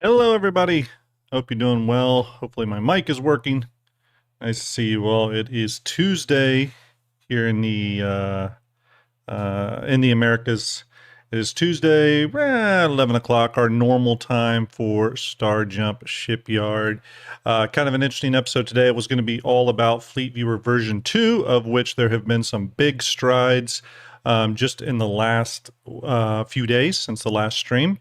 Hello, everybody. Hope you're doing well. Hopefully, my mic is working. Nice to see you all. It is Tuesday here in the Americas. It is Tuesday, 11 o'clock, our normal time for Starjump Shipyard. Kind of an interesting episode today. It was going to be all about Fleetviewer version 2, of which there have been some big strides just in the last few days since the last stream.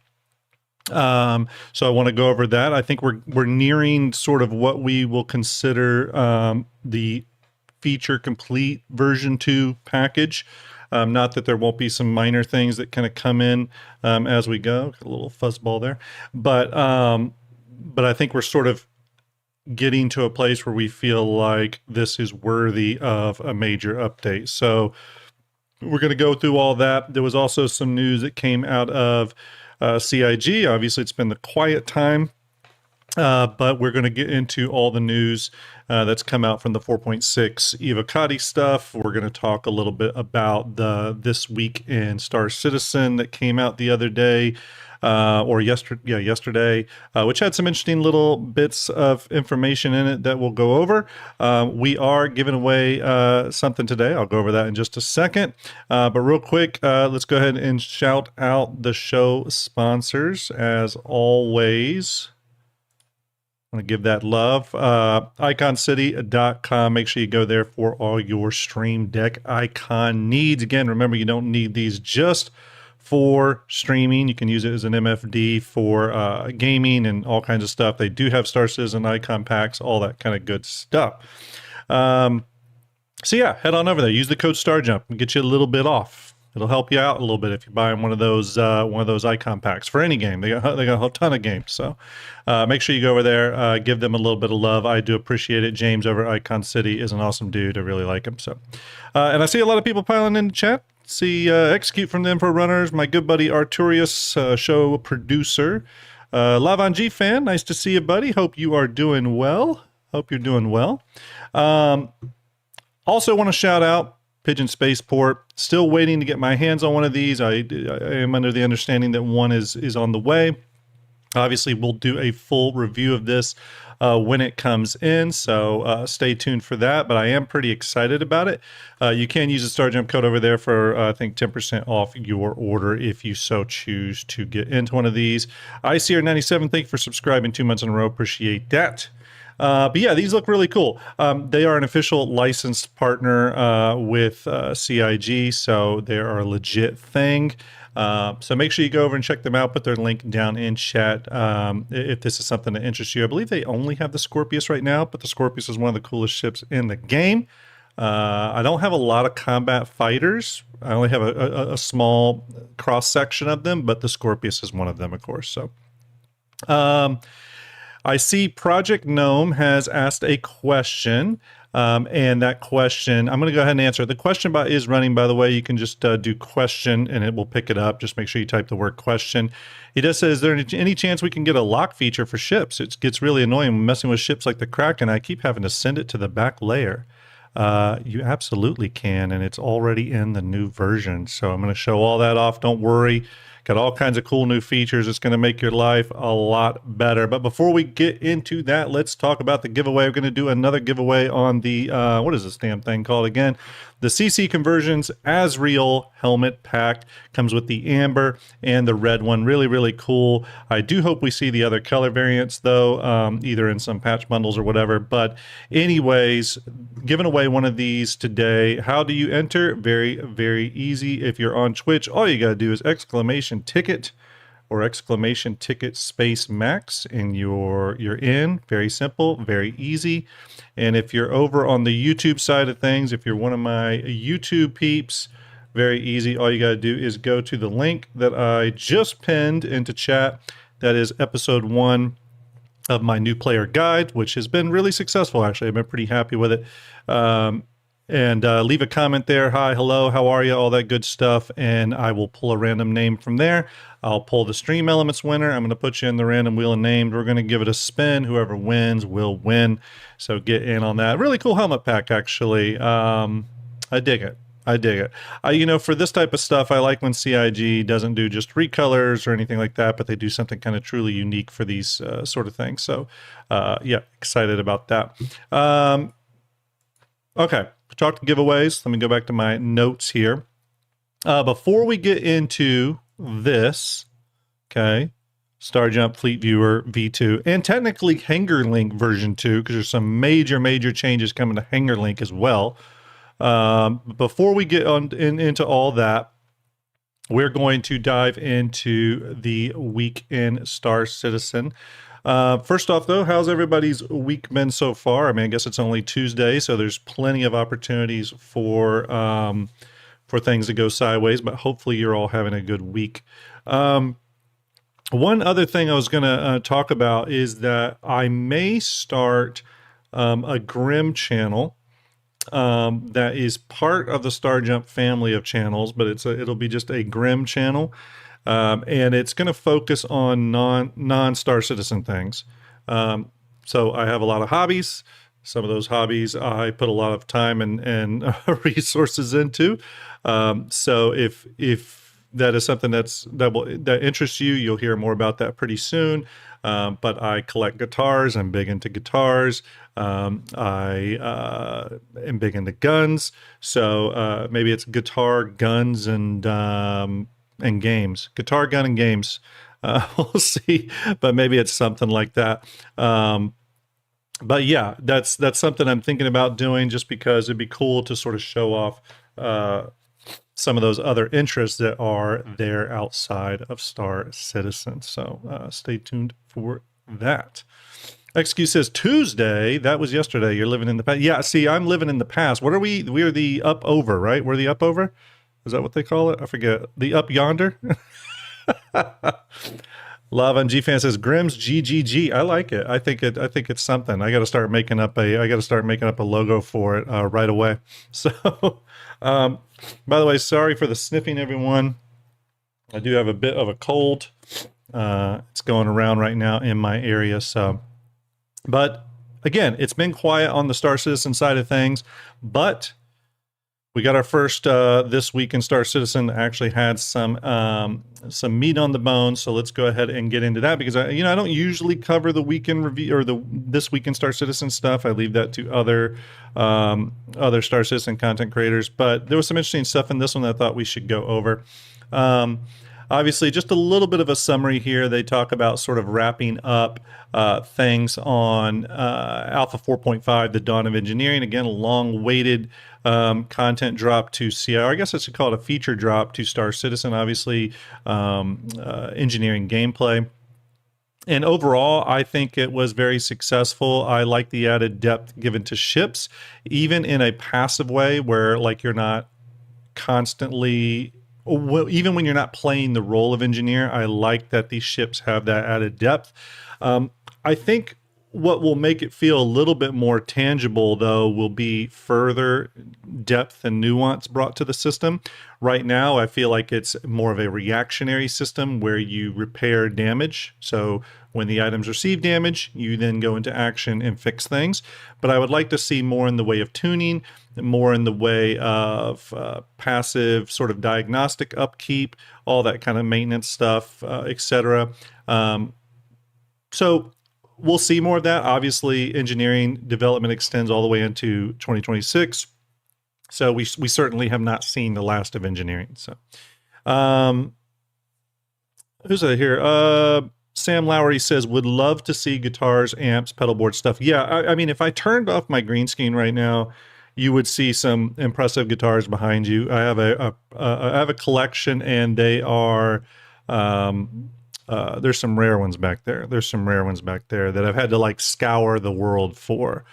So I want to go over that. I think we're nearing sort of what we will consider the feature complete version 2 package. Not that there won't be some minor things that kind of come in as we go. Got a little fuzzball there, but I think we're sort of getting to a place where we feel like this is worthy of a major update. So we're going to go through all that. There was also some news that came out of CIG. Obviously, it's been the quiet time, but we're going to get into all the news that's come out from the 4.6 Evocati stuff. We're going to talk a little bit about the This Week in Star Citizen that came out the other day, or yesterday, which had some interesting little bits of information in it that we'll go over. We are giving away something today. I'll go over that in just a second. But real quick, let's go ahead and shout out the show sponsors as always. I want to give that love. IconCity.com. Make sure you go there for all your Stream Deck icon needs. Again, remember, you don't need these just for streaming. You can use it as an MFD for gaming and all kinds of stuff. They do have Star Citizen icon packs, all that kind of good stuff. So yeah, head on over there. Use the code StarJump and get you a little bit off. It'll help you out a little bit if you buy one of those icon packs for any game. They got a ton of games, so make sure you go over there, give them a little bit of love. I do appreciate it. James over at Icon City is an awesome dude. I really like him. So, and I see a lot of people piling in the chat. See Execute from the Info Runners, my good buddy Arturius, show producer, Lavan G fan. Nice to see you, buddy. Hope you are doing well. Hope you're doing well. Also want to shout out Pigeon Spaceport. Still waiting to get my hands on one of these. I am under the understanding that one is on the way. Obviously, we'll do a full review of this when it comes in, so stay tuned for that. But I am pretty excited about it. You can use the Starjump code over there for, I think, 10% off your order if you so choose to get into one of these. ICR97, thank you for subscribing 2 months in a row. Appreciate that. But yeah, these look really cool. They are an official licensed partner with CIG, so they're a legit thing. So make sure you go over and check them out. Put their link down in chat if this is something that interests you. I believe they only have the Scorpius right now, but the Scorpius is one of the coolest ships in the game. I don't have a lot of combat fighters. I only have a small cross section of them, but the Scorpius is one of them, of course. So. I see Project Gnome has asked a question, and that question, I'm going to go ahead and answer it. The question bot is running, by the way. You can just do question, and it will pick it up. Just make sure you type the word question. He does say, is there any chance we can get a lock feature for ships? It gets really annoying messing with ships like the Kraken. I keep having to send it to the back layer. You absolutely can, and it's already in the new version. So I'm going to show all that off. Don't worry. Got all kinds of cool new features. It's going to make your life a lot better. But before we get into that, let's talk about the giveaway. We're going to do another giveaway on the, what is this damn thing called again? The CC Conversions Asriel helmet pack. Comes with the amber and the red one. Really, really cool. I do hope we see the other color variants, though, either in some patch bundles or whatever. But anyways, giving away one of these today. How do you enter? Very, very easy. If you're on Twitch, all you got to do is exclamation ticket or exclamation ticket space max, and you're in. Very simple, very easy. And if you're over on the YouTube side of things, if you're one of my YouTube peeps, very easy. All you got to do is go to the link that I just pinned into chat. That is episode 1 of my new player guide, which has been really successful, actually. I've been pretty happy with it. And leave a comment there. Hi, hello, how are you? All that good stuff. And I will pull a random name from there. I'll pull the Stream Elements winner. I'm going to put you in the random wheel of named. We're going to give it a spin. Whoever wins will win. So get in on that. Really cool helmet pack, actually. I dig it. I dig it. For this type of stuff, I like when CIG doesn't do just recolors or anything like that, but they do something kind of truly unique for these sort of things. So, yeah, excited about that. Okay, talk giveaways. Let me go back to my notes here. Before we get into this, okay, Starjump Fleetviewer V2, and technically HangerLink version 2, because there's some major changes coming to HangerLink as well. Before we get into all that, we're going to dive into the week in Star Citizen. First off, though, how's everybody's week been so far? I mean, I guess it's only Tuesday, so there's plenty of opportunities for things to go sideways, but hopefully you're all having a good week. One other thing I was going to talk about is that I may start a Grim channel that is part of the Starjump family of channels, but it'll be just a Grim channel, and it's going to focus on non-Star Citizen things. So I have a lot of hobbies. Some of those hobbies I put a lot of time and resources into. So if that is something that interests you, you'll hear more about that pretty soon. But I collect guitars. I'm big into guitars. I am big into guns. So maybe it's guitar, guns, and games. Guitar, gun, and games. We'll see. But maybe it's something like that. But yeah, that's something I'm thinking about doing, just because it'd be cool to sort of show off some of those other interests that are there outside of Star Citizen. So stay tuned for that. XQ says Tuesday. That was yesterday. You're living in the past. Yeah, see, I'm living in the past. What are we? We are the up over, right? We're the up over. Is that what they call it? I forget. The up yonder. Lava and G fan says Grimm's GGG. I like it. I think it's something. I got to start making up a logo for it right away. So, by the way, sorry for the sniffing, everyone. I do have a bit of a cold. It's going around right now in my area. So, but again, it's been quiet on the Star Citizen side of things, but we got our first this week in Star Citizen that actually had some meat on the bone. So let's go ahead and get into that, because I don't usually cover the weekend review or this week in Star Citizen stuff. I leave that to other Star Citizen content creators. But there was some interesting stuff in this one that I thought we should go over. Obviously, just a little bit of a summary here. They talk about sort of wrapping up things on Alpha 4.5, the Dawn of Engineering. Again, a long-awaited content drop to CI. I guess I should call it a feature drop to Star Citizen, obviously, engineering gameplay. And overall, I think it was very successful. I like the added depth given to ships, even in a passive way where, like, you're not constantly... Well, even when you're not playing the role of engineer, I like that these ships have that added depth. I think what will make it feel a little bit more tangible, though, will be further depth and nuance brought to the system. Right now, I feel like it's more of a reactionary system where you repair damage. So when the items receive damage, you then go into action and fix things. But I would like to see more in the way of tuning, more in the way of passive sort of diagnostic upkeep, all that kind of maintenance stuff, etc. So we'll see more of that. Obviously, engineering development extends all the way into 2026. So we certainly have not seen the last of engineering. So who's that here? Sam Lowry says, would love to see guitars, amps, pedal board stuff. Yeah, I mean, if I turned off my green screen right now, you would see some impressive guitars behind you. I have a collection, and they are... there's some rare ones back there. There's some rare ones back there that I've had to like scour the world for,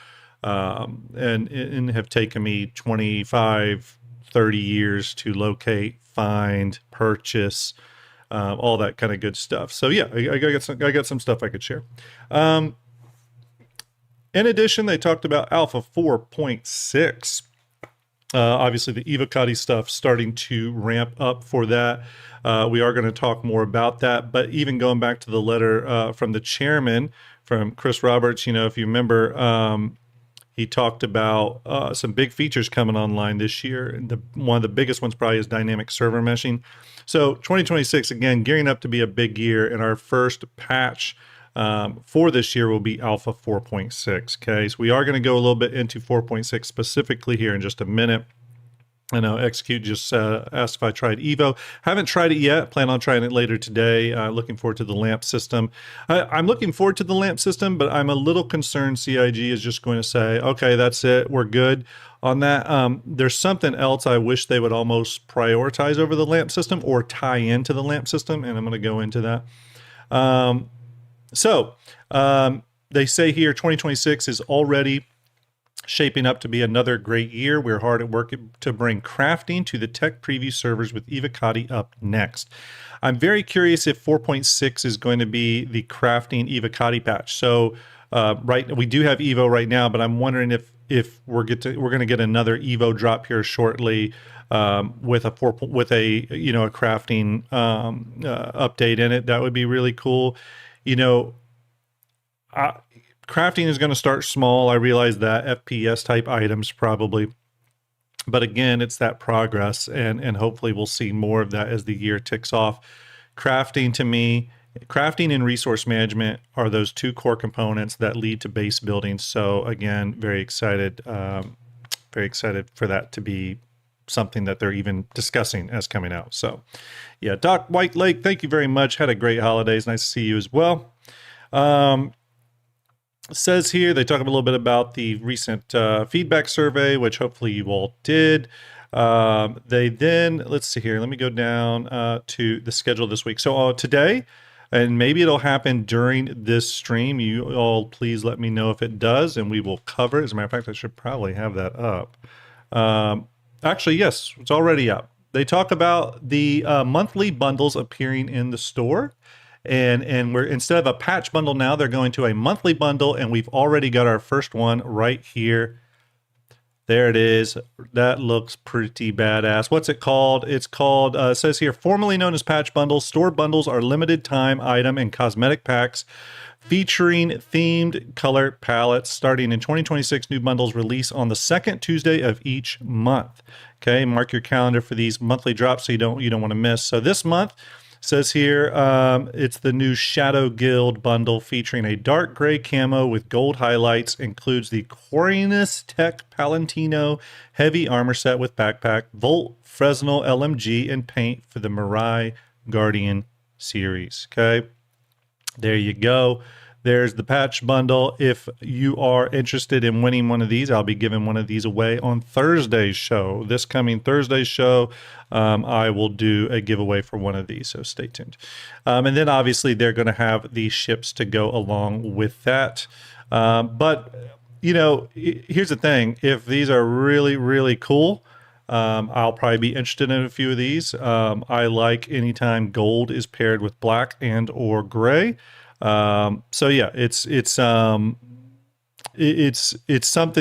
and have taken me 25, 30 years to locate, find, purchase, all that kind of good stuff. So yeah, I got some stuff I could share. In addition, they talked about Alpha 4.6. Obviously, the Evocati stuff starting to ramp up for that. We are going to talk more about that. But even going back to the letter from the chairman, from Chris Roberts, if you remember, He talked about some big features coming online this year. One of the biggest ones probably is dynamic server meshing. So 2026, again, gearing up to be a big year, and our first patch for this year will be Alpha 4.6. Okay, so we are going to go a little bit into 4.6 specifically here in just a minute. I know Execute just asked if I tried Evo. Haven't tried it yet. Plan on trying it later today. Looking forward to the lamp system. I'm looking forward to the lamp system, but I'm a little concerned CIG is just going to say, okay, that's it. We're good on that. There's something else I wish they would almost prioritize over the lamp system or tie into the lamp system, and I'm going to go into that. They say here 2026 is already shaping up to be another great year. We're hard at work to bring crafting to the tech preview servers with Evocati up next. I'm very curious if 4.6 is going to be the crafting Evocati patch. So we do have Evo right now, but I'm wondering if we're going to get another Evo drop here shortly with a crafting update in it. That would be really cool. Crafting is going to start small. I realize that FPS type items probably, but again, it's that progress, and hopefully we'll see more of that as the year ticks off. Crafting, to me, crafting and resource management are those two core components that lead to base building. So again, very excited for that to be something that they're even discussing as coming out. So yeah, Doc White Lake, thank you very much. Had a great holidays. Nice to see you as well. Says here, they talk a little bit about the recent feedback survey, which hopefully you all did. They then, let's see here, let me go down to the schedule this week. So today, and maybe it'll happen during this stream, you all please let me know if it does, and we will cover it. As a matter of fact, I should probably have that up. Actually, yes, it's already up. They talk about the monthly bundles appearing in the store. And we're, instead of a patch bundle now, they're going to a monthly bundle, and we've already got our first one right here. There it is. That looks pretty badass. What's it called? It's called, it says here, formerly known as patch bundles. Store bundles are limited time item and cosmetic packs featuring themed color palettes. Starting in 2026, new bundles release on the second Tuesday of each month. Okay, mark your calendar for these monthly drops so you don't want to miss. So this month, says here, it's the new Shadow Guild bundle featuring a dark gray camo with gold highlights. Includes the Quarinus Tech Palantino heavy armor set with backpack, Volt Fresnel LMG, and paint for the Mirai Guardian series. Okay, there you go. There's the patch bundle. If you are interested in winning one of these, I'll be giving one of these away on Thursday's show. This coming Thursday's show, I will do a giveaway for one of these, so stay tuned. And then obviously they're going to have these ships to go along with that. But, here's the thing. If these are really, really cool, I'll probably be interested in a few of these. I like anytime gold is paired with black and or gray. So yeah, it's something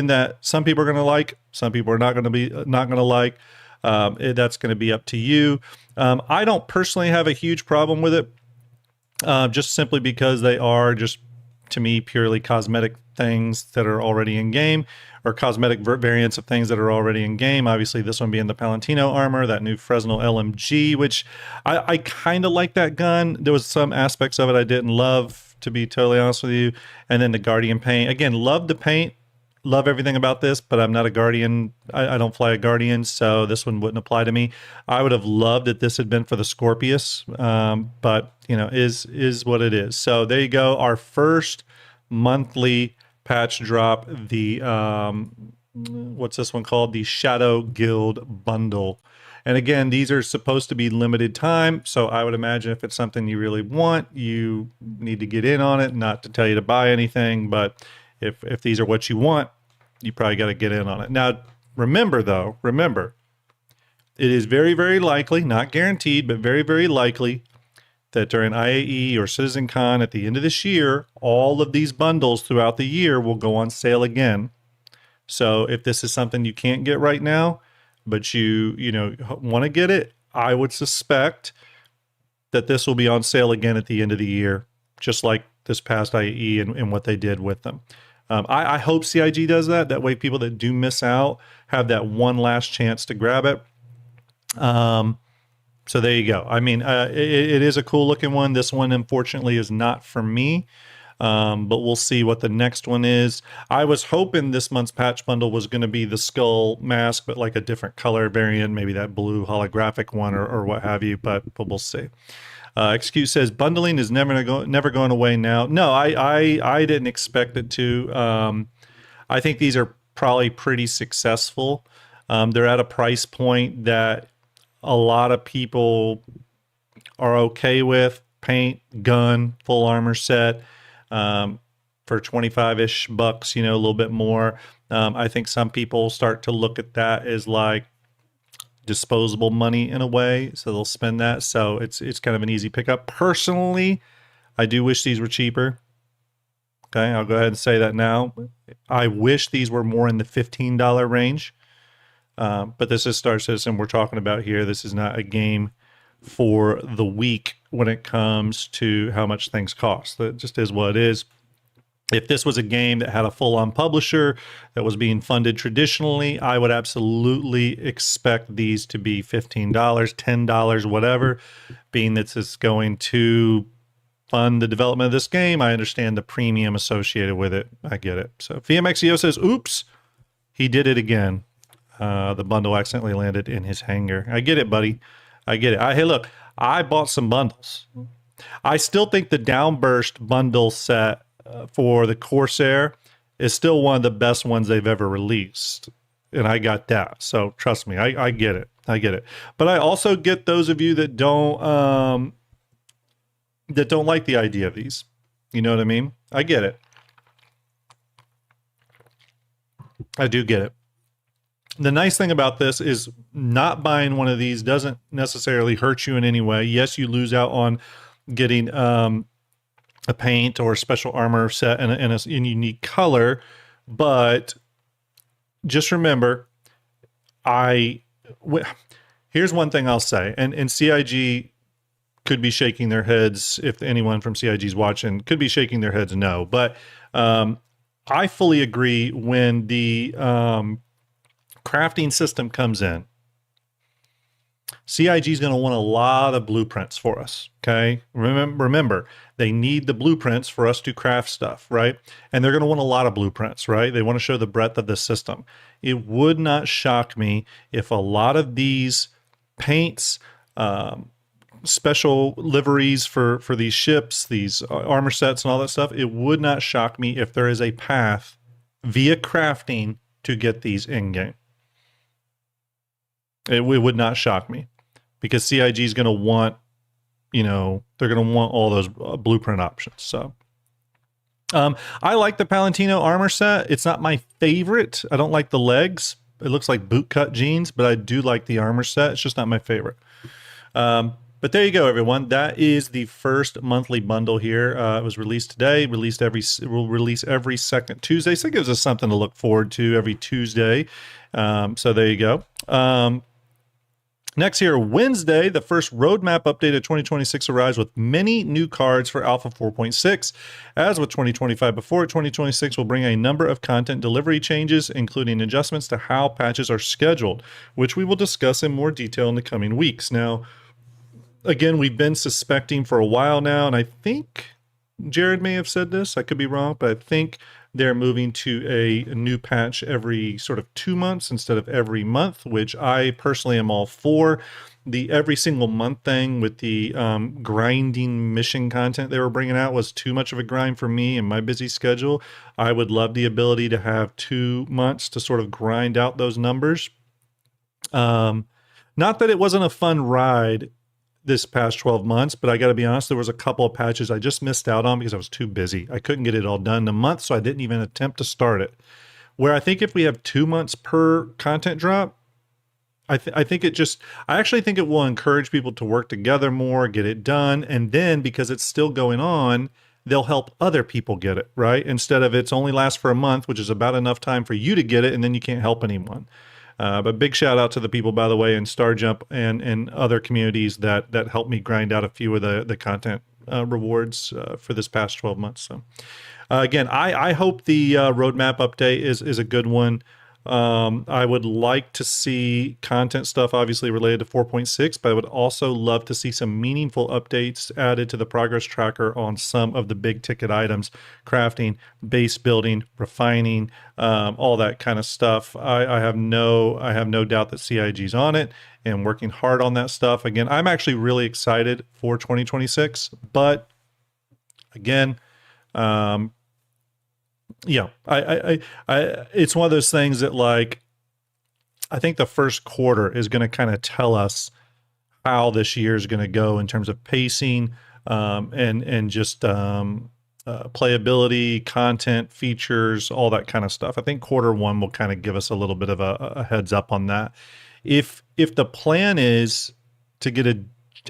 that some people are going to like, some people are not going to like. That's going to be up to you. I don't personally have a huge problem with it, just simply because they are just, to me, purely cosmetic things that are already in game, or cosmetic variants of things that are already in game. Obviously, this one being the Palantino armor, that new Fresnel LMG, which I kind of like that gun. There was some aspects of it I didn't love, to be totally honest with you. And then the Guardian paint. Again, love the paint, love everything about this, but I'm not a Guardian. I don't fly a Guardian, so this one wouldn't apply to me. I would have loved that this had been for the Scorpius, but, is what it is. So there you go. Our first monthly patch drop, the what's this one called, the Shadow Guild bundle. And again, these are supposed to be limited time, so I would imagine if it's something you really want, you need to get in on it. Not to tell you to buy anything, but if these are what you want, you probably got to get in on it. Now remember, it is very, very likely, not guaranteed, but very, very likely, that during IAE or CitizenCon at the end of this year, all of these bundles throughout the year will go on sale again. So if this is something you can't get right now, but you want to get it, I would suspect that this will be on sale again at the end of the year, just like this past IAE and what they did with them. I hope CIG does that. That way people that do miss out have that one last chance to grab it. So there you go. I mean, it is a cool looking one. This one, unfortunately, is not for me. But we'll see what the next one is. I was hoping this month's patch bundle was going to be the skull mask, but like a different color variant, maybe that blue holographic one or what have you, but we'll see. Excuse says bundling is never going away now. No, I didn't expect it to. I think these are probably pretty successful. They're at a price point that a lot of people are okay with. Paint, gun, full armor set. For 25-ish bucks, you know, a little bit more. I think some people start to look at that as like disposable money in a way, so they'll spend that. So it's kind of an easy pickup. Personally, I do wish these were cheaper. Okay, I'll go ahead and say that now. I wish these were more in the $15 range. But this is Star Citizen we're talking about here. This is not a game for the week when it comes to how much things cost. That just is what it is. If this was a game that had a full-on publisher that was being funded traditionally, I would absolutely expect these to be $15, $10, whatever. Being that it's going to fund the development of this game, I understand the premium associated with it. I get it. So VMXEO says, oops, he did it again. The bundle accidentally landed in his hangar. I get it, buddy. I get it. Hey, look, I bought some bundles. I still think the Downburst bundle set for the Corsair is still one of the best ones they've ever released. And I got that. So trust me, I get it. I get it. But I also get those of you that don't like the idea of these. You know what I mean? I get it. I do get it. The nice thing about this is not buying one of these doesn't necessarily hurt you in any way. Yes, you lose out on getting a paint or a special armor set in a unique color, but just remember, here's one thing I'll say, and CIG could be shaking their heads, if anyone from CIG is watching, could be shaking their heads no, but I fully agree when the crafting system comes in. CIG is going to want a lot of blueprints for us, okay? Remember, they need the blueprints for us to craft stuff, right? And they're going to want a lot of blueprints, right? They want to show the breadth of the system. It would not shock me if a lot of these paints, special liveries for these ships, these armor sets and all that stuff, it would not shock me if there is a path via crafting to get these in-game. It would not shock me, because CIG is going to want, you know, they're going to want all those blueprint options. So I like the Palantino armor set. It's not my favorite. I don't like the legs. It looks like bootcut jeans, but I do like the armor set. It's just not my favorite. But there you go, everyone. That is the first monthly bundle here. It was released today. We'll release every second Tuesday. So it gives us something to look forward to every Tuesday. So there you go. Next here, Wednesday, the first roadmap update of 2026 arrives with many new cards for Alpha 4.6. As with 2025 before, 2026 will bring a number of content delivery changes, including adjustments to how patches are scheduled, which we will discuss in more detail in the coming weeks. Now, again, we've been suspecting for a while now, and I think Jared may have said this, I could be wrong, but I think they're moving to a new patch every sort of 2 months instead of every month, which I personally am all for. The every single month thing with the grinding mission content they were bringing out was too much of a grind for me and my busy schedule. I would love the ability to have 2 months to sort of grind out those numbers. Not that it wasn't a fun ride this past 12 months, but I got to be honest, there was a couple of patches I just missed out on because I was too busy. I couldn't get it all done in a month, so I didn't even attempt to start it. Where I think if we have 2 months per content drop, I actually think it will encourage people to work together more, get it done, and then because it's still going on, they'll help other people get it, right? Instead of it's only lasts for a month, which is about enough time for you to get it, and then you can't help anyone. But big shout out to the people, by the way, in Starjump and other communities that helped me grind out a few of the content rewards for this past 12 months. So Again, I hope the roadmap update is a good one. I would like to see content stuff obviously related to 4.6, but I would also love to see some meaningful updates added to the progress tracker on some of the big ticket items, crafting, base building, refining, all that kind of stuff. I have no doubt that CIG's on it and working hard on that stuff. Again, I'm actually really excited for 2026, but again, yeah, it's one of those things that, like, I think the first quarter is going to kind of tell us how this year is going to go in terms of pacing, and just playability, content, features, all that kind of stuff. I think quarter one will kind of give us a little bit of a heads up on that. If the plan is to get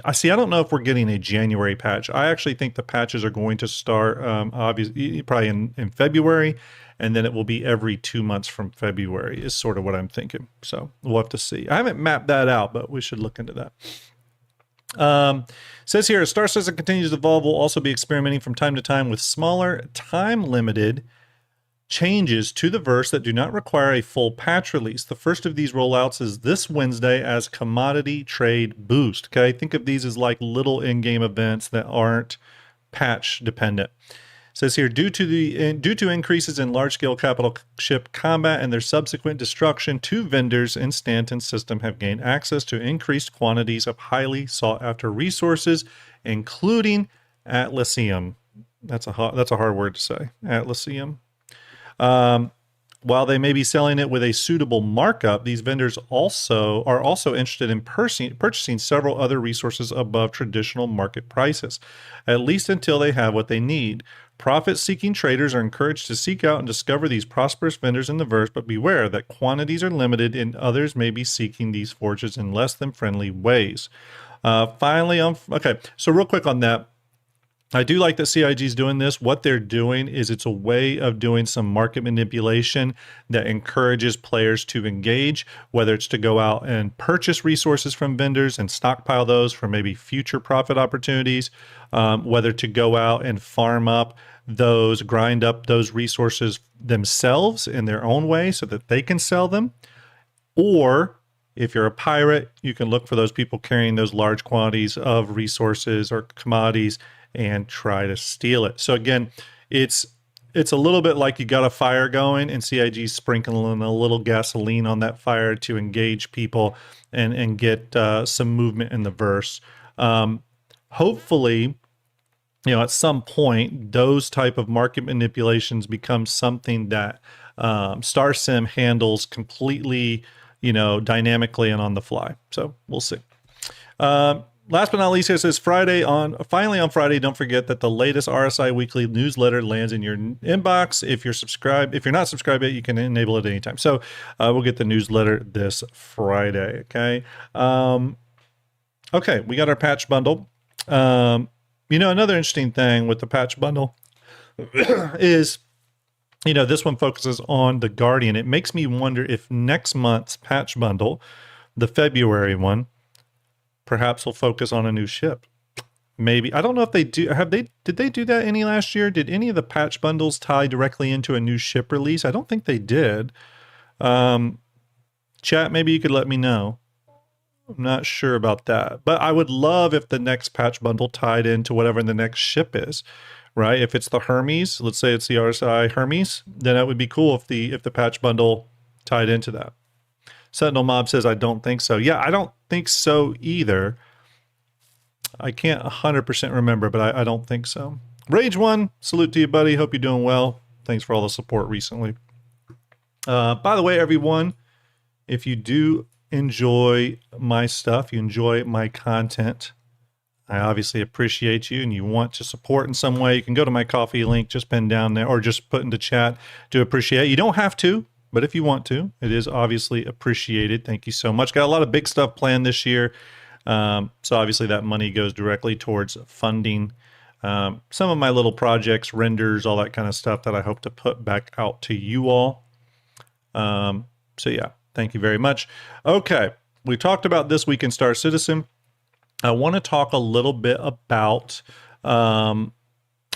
I don't know if we're getting a January patch. I actually think the patches are going to start, obviously, probably in February, and then it will be every 2 months from February is sort of what I'm thinking. So we'll have to see. I haven't mapped that out, but we should look into that. Says here, as Star Citizen continues to evolve, we'll also be experimenting from time to time with smaller, time-limited changes to the verse that do not require a full patch release. The first of these rollouts is this Wednesday as Commodity Trade Boost. Okay, think of these as like little in-game events that aren't patch dependent. It says here, due to increases in large-scale capital ship combat and their subsequent destruction, 2 vendors in Stanton's system have gained access to increased quantities of highly sought-after resources, including Atlassium. That's a hard word to say. Atlassium. While they may be selling it with a suitable markup, these vendors are also interested in purchasing several other resources above traditional market prices, at least until they have what they need. Profit-seeking traders are encouraged to seek out and discover these prosperous vendors in the verse, but beware that quantities are limited and others may be seeking these forges in less than friendly ways. Okay, so real quick on that. I do like that CIG is doing this. What they're doing is it's a way of doing some market manipulation that encourages players to engage, whether it's to go out and purchase resources from vendors and stockpile those for maybe future profit opportunities, whether to go out and grind up those resources themselves in their own way so that they can sell them. Or if you're a pirate, you can look for those people carrying those large quantities of resources or commodities and try to steal it. So again, it's a little bit like you got a fire going and CIG sprinkling a little gasoline on that fire to engage people and get some movement in the verse. Hopefully, at some point, those type of market manipulations become something that Star Sim handles completely, dynamically and on the fly. So we'll see. Last but not least, it says finally on Friday, don't forget that the latest RSI Weekly newsletter lands in your inbox. If you're not subscribed yet, you can enable it anytime. So we'll get the newsletter this Friday. Okay. Okay. We got our patch bundle. Another interesting thing with the patch bundle is, this one focuses on the Guardian. It makes me wonder if next month's patch bundle, the February one, perhaps will focus on a new ship. Maybe. I don't know if they do. Did they do that any last year? Did any of the patch bundles tie directly into a new ship release? I don't think they did. Chat, maybe you could let me know. I'm not sure about that. But I would love if the next patch bundle tied into whatever the next ship is, right? If it's the Hermes, let's say it's the RSI Hermes, then that would be cool if the patch bundle tied into that. Sentinel Mob says, I don't think so. Yeah, I don't think so either. I can't 100% remember, but I don't think so. Rage One, salute to you, buddy. Hope you're doing well. Thanks for all the support recently. By the way, everyone, if you do enjoy my stuff, you enjoy my content, I obviously appreciate you, and you want to support in some way, you can go to my Ko-fi link, just pinned down there, or just put into chat to appreciate. You don't have to, but if you want to, it is obviously appreciated. Thank you so much. Got a lot of big stuff planned this year. So obviously that money goes directly towards funding some of my little projects, renders, all that kind of stuff that I hope to put back out to you all. So yeah, thank you very much. Okay, we talked about This Week in Star Citizen. I want to talk a little bit about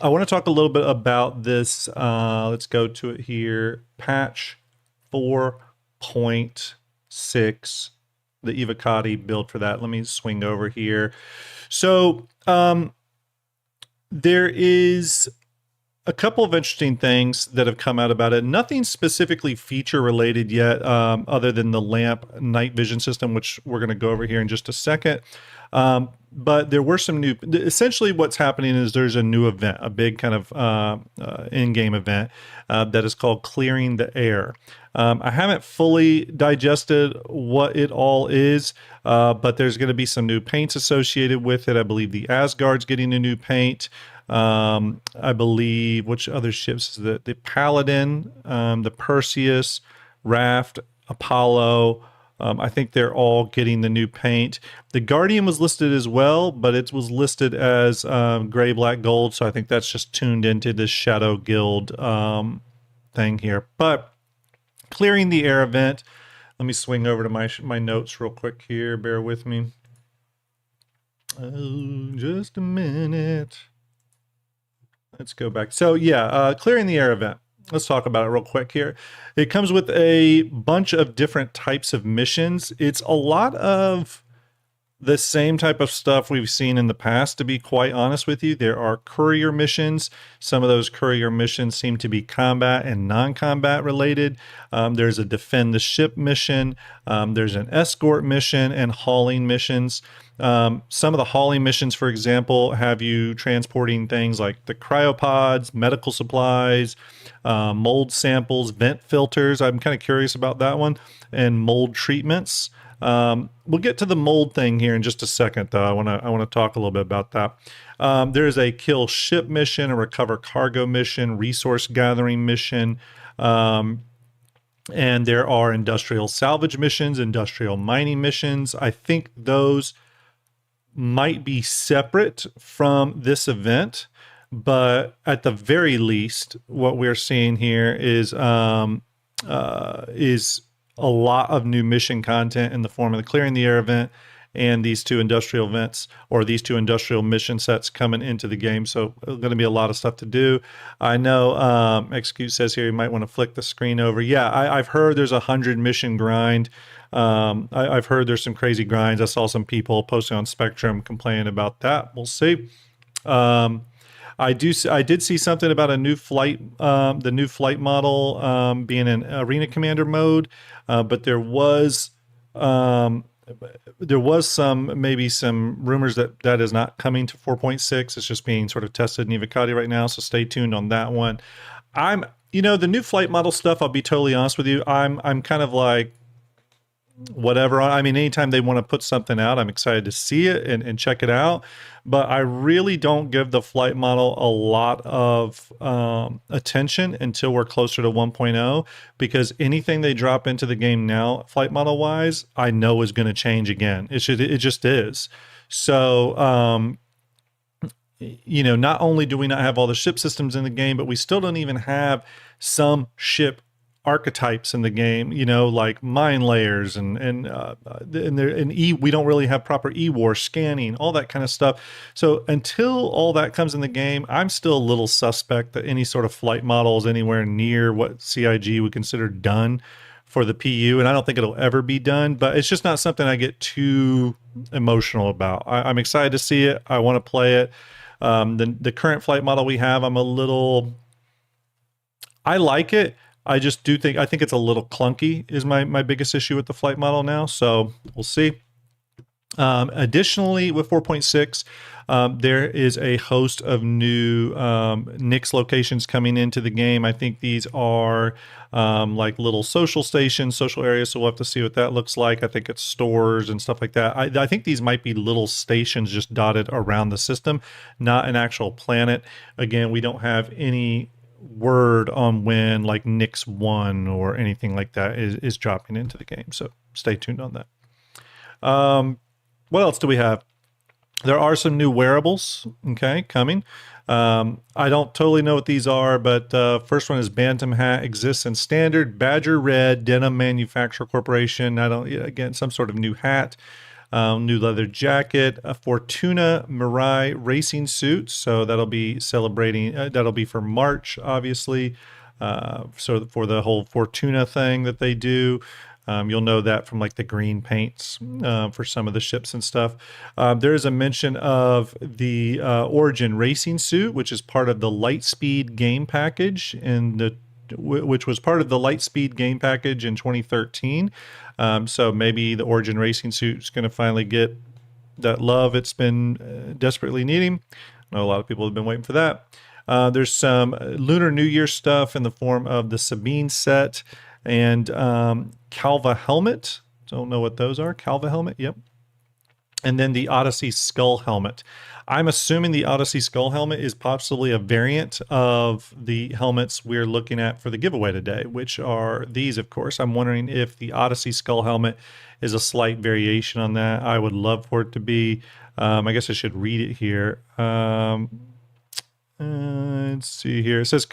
I want to talk a little bit about this. Let's go to it here. Patch 4.6, the Evocati build for that. Let me swing over here. So there is a couple of interesting things that have come out about it. Nothing specifically feature related yet, other than the lamp night vision system, which we're going to go over here in just a second. But there were some new, essentially what's happening is there's a new event, a big kind of in-game event that is called Clearing the Air. I haven't fully digested what it all is, but there's going to be some new paints associated with it. I believe the Asgard's getting a new paint. I believe, which other ships is the Paladin, the Perseus, Raft, Apollo. I think they're all getting the new paint. The Guardian was listed as well, but it was listed as gray, black, gold. So I think that's just tuned into this Shadow Guild thing here. But Clearing the Air event. Let me swing over to my notes real quick here. Bear with me. Oh, just a minute. Let's go back. So yeah, Clearing the Air event. Let's talk about it real quick here. It comes with a bunch of different types of missions. It's a lot of the same type of stuff we've seen in the past, to be quite honest with you. There are courier missions. Some of those courier missions seem to be combat and non-combat related. There's a defend the ship mission. There's an escort mission and hauling missions. Some of the hauling missions, for example, have you transporting things like the cryopods, medical supplies, mold samples, vent filters. I'm kind of curious about that one, and mold treatments. We'll get to the mold thing here in just a second, though. I want to talk a little bit about that. There's a kill ship mission, a recover cargo mission, resource gathering mission, and there are industrial salvage missions, industrial mining missions. I think those might be separate from this event, but at the very least, what we're seeing here is a lot of new mission content in the form of the Clearing the Air event and these two industrial events, or these two industrial mission sets coming into the game. So there's going to be a lot of stuff to do. I know Execute says here you might want to flick the screen over. Yeah, I've heard there's 100 mission grind. I've heard there's some crazy grinds. I saw some people posting on Spectrum complaining about that. We'll see. I did see something about a new flight, the new flight model being in Arena Commander mode, but there was maybe some rumors that is not coming to 4.6. It's just being sort of tested in Evocati right now, so stay tuned on that one. The new flight model stuff, I'll be totally honest with you, I'm kind of like, whatever. I mean, anytime they want to put something out, I'm excited to see it and check it out. But I really don't give the flight model a lot of attention until we're closer to 1.0, because anything they drop into the game now, flight model wise, I know is going to change again. It just is. So, not only do we not have all the ship systems in the game, but we still don't even have some ship archetypes in the game, like mine layers and we don't really have proper E-War scanning, all that kind of stuff. So until all that comes in the game, I'm still a little suspect that any sort of flight model is anywhere near what CIG would consider done for the PU, and I don't think it'll ever be done, but it's just not something I get too emotional about. I'm excited to see it. I want to play it. The current flight model we have, I like it. I just I think it's a little clunky is my biggest issue with the flight model now. So we'll see. Additionally, with 4.6, there is a host of new Nyx locations coming into the game. I think these are like little social stations, social areas. So we'll have to see what that looks like. I think it's stores and stuff like that. I think these might be little stations just dotted around the system, not an actual planet. Again, we don't have any word on when like Nyx 1 or anything like that is dropping into the game. So stay tuned on that. What else do we have? There are some new wearables, coming. I don't totally know what these are, but first one is Bantam Hat, exists in standard, Badger Red, Denim Manufacturer Corporation. Again, some sort of new hat. New leather jacket, a Fortuna Mirai racing suit. So that'll be celebrating, that'll be for March, obviously. So for the whole Fortuna thing that they do. You'll know that from like the green paints for some of the ships and stuff. There is a mention of the Origin racing suit, which is part of the Lightspeed game package which was part of the Lightspeed game package in 2013. So maybe the Origin racing suit is going to finally get that love it's been desperately needing. I know a lot of people have been waiting for that. There's some Lunar New Year stuff in the form of the Sabine set and Calva helmet. Don't know what those are. Calva helmet, yep. And then the Odyssey skull helmet. I'm assuming the Odyssey skull helmet is possibly a variant of the helmets we're looking at for the giveaway today, which are these, of course. I'm wondering if the Odyssey skull helmet is a slight variation on that. I would love for it to be. I guess I should read it here. Let's see here. It says,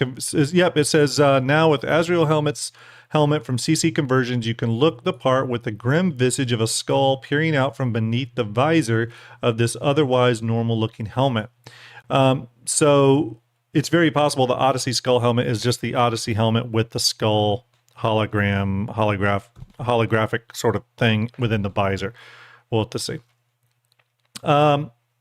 yep, it says, now with Azrael helmet from CC Conversions, you can look the part with the grim visage of a skull peering out from beneath the visor of this otherwise normal-looking helmet. So it's very possible the Odyssey skull helmet is just the Odyssey helmet with the skull holographic sort of thing within the visor. We'll have to see.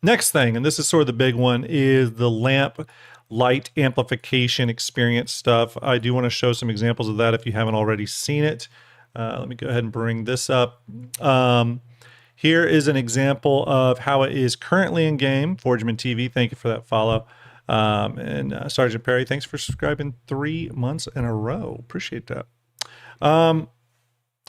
Next thing, and this is sort of the big one, is the lamp light amplification experience stuff. I do want to show some examples of that if you haven't already seen it. Let me go ahead and bring this up. Here is an example of how it is currently in game. Forgeman TV, thank you for that follow. And Sergeant Perry, thanks for subscribing 3 months in a row. Appreciate that.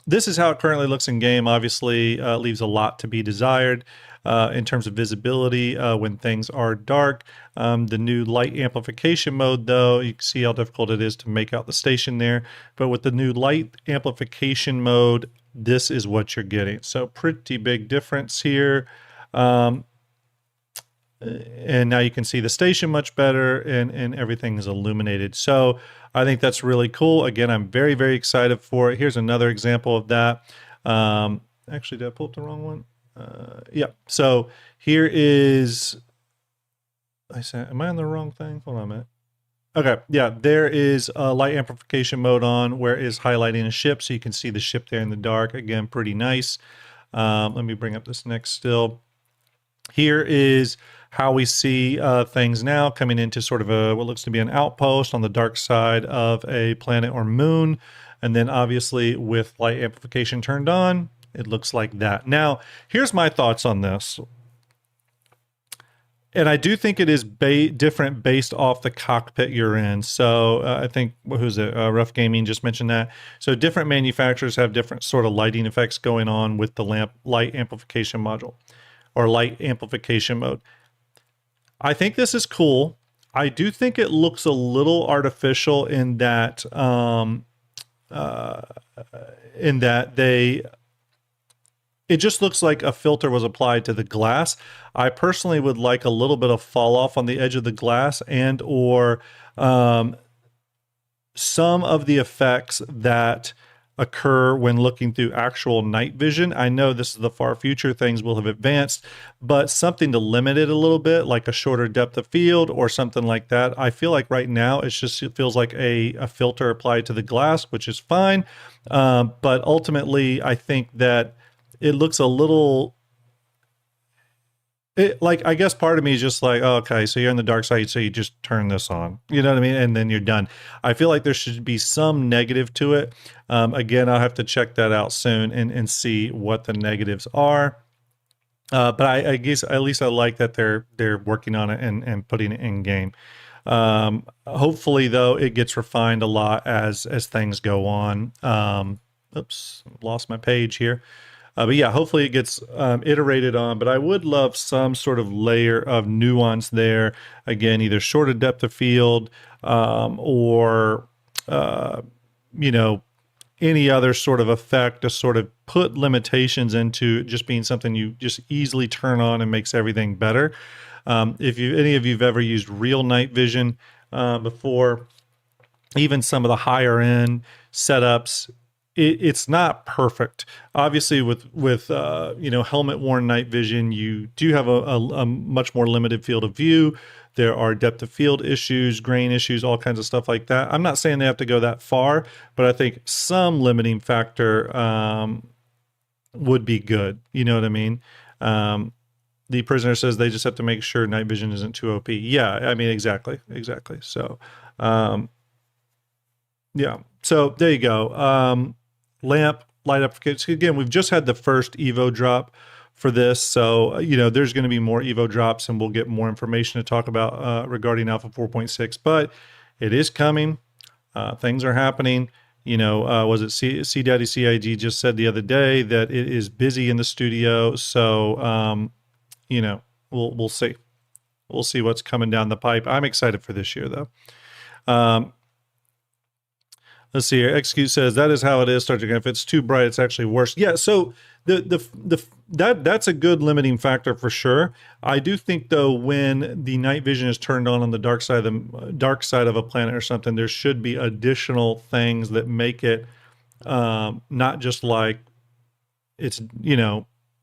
This is how it currently looks in game. Obviously, leaves a lot to be desired in terms of visibility when things are dark. The new light amplification mode, though, you can see how difficult it is to make out the station there. But with the new light amplification mode, this is what you're getting. So pretty big difference here. And now you can see the station much better and everything is illuminated. So I think that's really cool. Again, I'm very, very excited for it. Here's another example of that. Actually, did I pull up the wrong one? Yeah. So here is, am I on the wrong thing? Hold on a minute. Okay. Yeah. There is a light amplification mode on where it is highlighting a ship. So you can see the ship there in the dark. Again, pretty nice. Let me bring up this next still. Here is how we see things now coming into sort of what looks to be an outpost on the dark side of a planet or moon. And then obviously with light amplification turned on, it looks like that. Now, here's my thoughts on this. And I do think it is different based off the cockpit you're in. So I think, who's it? Rough Gaming just mentioned that. So different manufacturers have different sort of lighting effects going on with the light amplification module or light amplification mode. I think this is cool. I do think it looks a little artificial in that it just looks like a filter was applied to the glass. I personally would like a little bit of fall off on the edge of the glass and or some of the effects that occur when looking through actual night vision. I know this is the far future, things will have advanced, but something to limit it a little bit, like a shorter depth of field or something like that. I feel like right now it feels like a filter applied to the glass, which is fine. But ultimately, I think that it looks a little... I guess part of me is just like, oh, okay, so you're in the dark side, so you just turn this on. You know what I mean? And then you're done. I feel like there should be some negative to it. Again, I'll have to check that out soon and see what the negatives are. But I guess at least I like that they're working on it and putting it in game. Hopefully, though, it gets refined a lot as things go on. Oops, lost my page here. But yeah, hopefully it gets iterated on, but I would love some sort of layer of nuance there. Again, either shorter depth of field or, any other sort of effect to sort of put limitations into just being something you just easily turn on and makes everything better. If any of you have ever used real night vision before, even some of the higher end setups, it's not perfect. Obviously, with helmet worn night vision, you do have a much more limited field of view. There are depth of field issues, grain issues, all kinds of stuff like that. I'm not saying they have to go that far, but I think some limiting factor would be good. You know what I mean? The prisoner says they just have to make sure night vision isn't too OP. Yeah, I mean, exactly. So, yeah. So there you go. Lamp, light up. Again, we've just had the first Evo drop for this. So, there's going to be more Evo drops and we'll get more information to talk about regarding Alpha 4.6, but it is coming. Things are happening. Was it C Daddy CIG just said the other day that it is busy in the studio. So, we'll see. We'll see what's coming down the pipe. I'm excited for this year though. Let's see here. XQ says that is how it is. Starting if it's too bright, it's actually worse. Yeah. So that's a good limiting factor for sure. I do think though, when the night vision is turned on the dark side of a planet or something, there should be additional things that make it not just like it's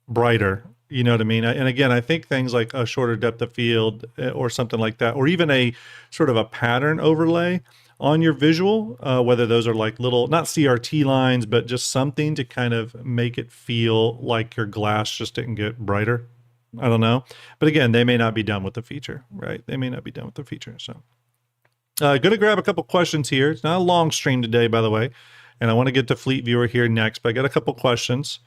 brighter. You know what I mean? And again, I think things like a shorter depth of field or something like that, or even a sort of a pattern overlay on your visual, whether those are like little, not CRT lines, but just something to kind of make it feel like your glass just didn't get brighter. I don't know. But again, they may not be done with the feature, right? They may not be done with the feature. So going to grab a couple questions here. It's not a long stream today, by the way. And I want to get to Fleetviewer here next, but I got a couple questions.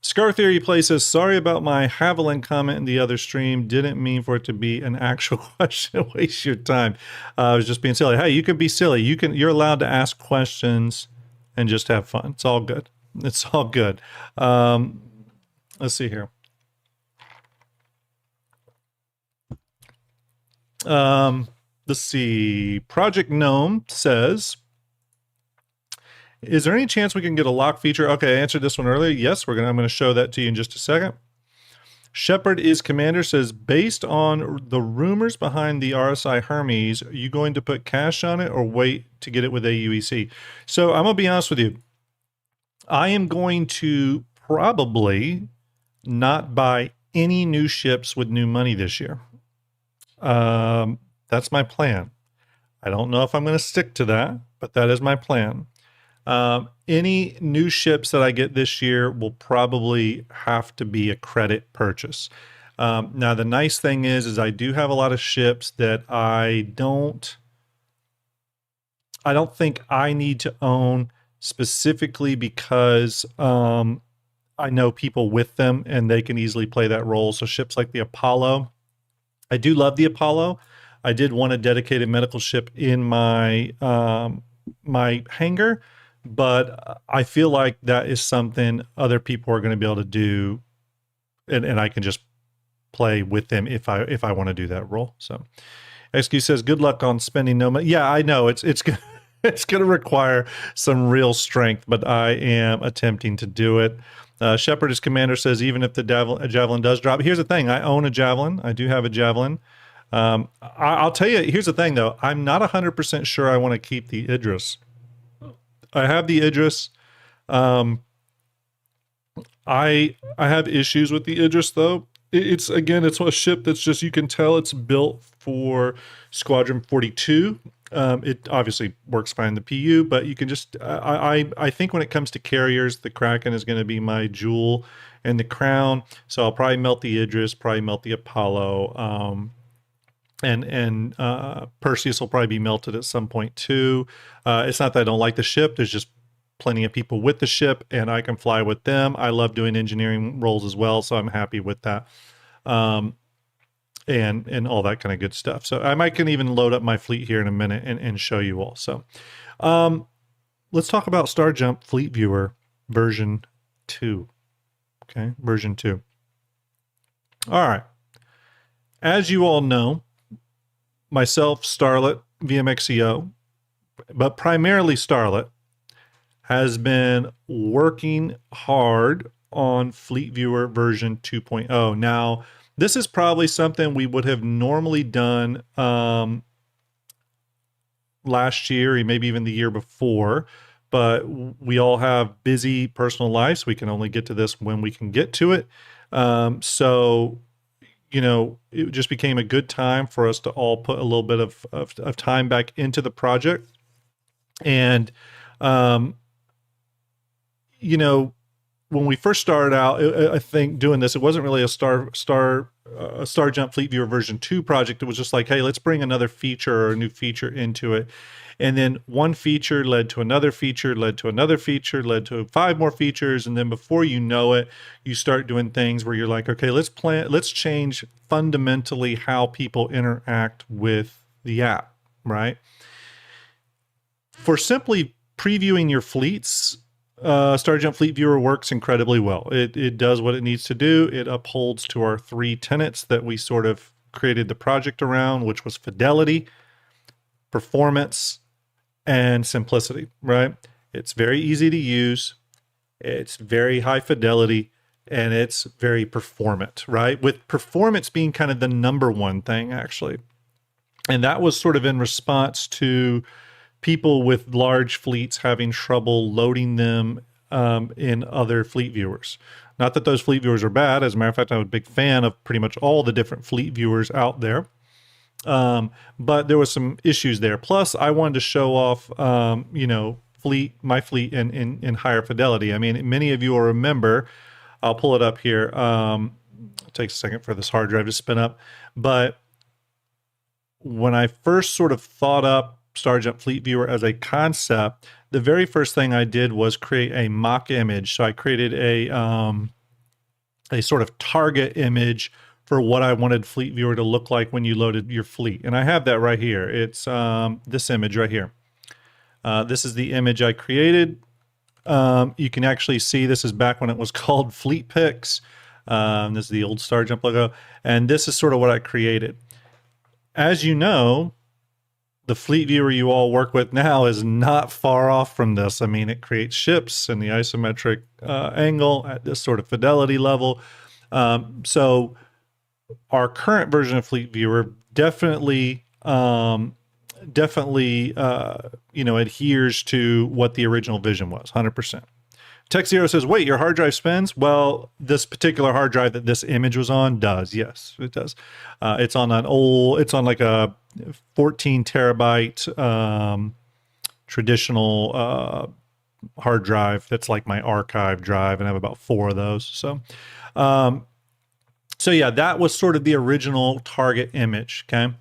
Scar Theory Play says, sorry about my Haviland comment in the other stream. Didn't mean for it to be an actual question. Waste your time. I was just being silly. Hey, you can be silly. You're allowed to ask questions and just have fun. It's all good. It's all good. Let's see here. Let's see. Project Gnome says, is there any chance we can get a lock feature? Okay, I answered this one earlier. Yes, I'm going to show that to you in just a second. Shepard is Commander says, based on the rumors behind the RSI Hermes, are you going to put cash on it or wait to get it with AUEC? So I'm going to be honest with you. I am going to probably not buy any new ships with new money this year. That's my plan. I don't know if I'm going to stick to that, but that is my plan. Any new ships that I get this year will probably have to be a credit purchase. Now, the nice thing is I do have a lot of ships that I don't think I need to own specifically because I know people with them and they can easily play that role. So ships like the Apollo, I do love the Apollo. I did want a dedicated medical ship in my my hangar, but I feel like that is something other people are going to be able to do, and I can just play with them if I want to do that role. So XQ says, good luck on spending no money. Yeah, I know it's going to require some real strength, but I am attempting to do it. Shepard is Commander says, even if the Javelin does drop, here's the thing. I own a Javelin. I do have a Javelin. I'll tell you, here's the thing though. I'm not 100% sure I want to keep the Idris. I have the Idris. I have issues with the Idris though. It's a ship that's just, you can tell it's built for Squadron 42. It obviously works fine in the PU, but you can just, I think when it comes to carriers, the Kraken is going to be my jewel and the crown. So I'll probably melt the Idris, probably melt the Apollo, and Perseus will probably be melted at some point too. It's not that I don't like the ship. There's just plenty of people with the ship and I can fly with them. I love doing engineering roles as well, so I'm happy with that. And all that kind of good stuff. So I can even load up my fleet here in a minute and show you all. So let's talk about Starjump Fleetviewer version 2. Okay, version 2. All right. As you all know, myself, Starlet, VMXEO, but primarily Starlet, has been working hard on Fleetviewer version 2.0. Now, this is probably something we would have normally done last year, or maybe even the year before, but we all have busy personal lives. We can only get to this when we can get to it. So, you know, it just became a good time for us to all put a little bit of time back into the project. And, you know, when we first started out, I think doing this, it wasn't really a Starjump Fleetviewer version 2 project. It was just like, hey, let's bring another feature or a new feature into it. And then one feature led to another feature, led to another feature, led to 5 more features. And then before you know it, you start doing things where you're like, okay, let's change fundamentally how people interact with the app, right? For simply previewing your fleets, Starjump Fleetviewer works incredibly well. It does what it needs to do. It upholds to our 3 tenets that we sort of created the project around, which was fidelity, performance, and simplicity, right? It's very easy to use. It's very high fidelity, and it's very performant, right? With performance being kind of the number one thing, actually. And that was sort of in response to people with large fleets having trouble loading them in other fleet viewers. Not that those fleet viewers are bad. As a matter of fact, I'm a big fan of pretty much all the different fleet viewers out there. But there was some issues there. Plus, I wanted to show off, you know, my fleet in higher fidelity. I mean, many of you will remember, I'll pull it up here. It takes a second for this hard drive to spin up. But when I first sort of thought up Starjump Fleetviewer as a concept, the very first thing I did was create a mock image. So I created a sort of target image for what I wanted Fleetviewer to look like when you loaded your fleet. And I have that right here. It's this image right here. This is the image I created. You can actually see this is back when it was called Fleet Picks. This is the old Starjump logo. And this is sort of what I created. As you know, the fleet viewer you all work with now is not far off from this. I mean, it creates ships in the isometric angle at this sort of fidelity level. So our current version of Fleet Viewer definitely, you know, adheres to what the original vision was, 100%. Tech Zero says, wait, your hard drive spins? Well, this particular hard drive that this image was on does. Yes, it does. It's on like a 14 terabyte traditional hard drive. That's like my archive drive, and I have about 4 of those. So yeah, that was sort of the original target image. Okay.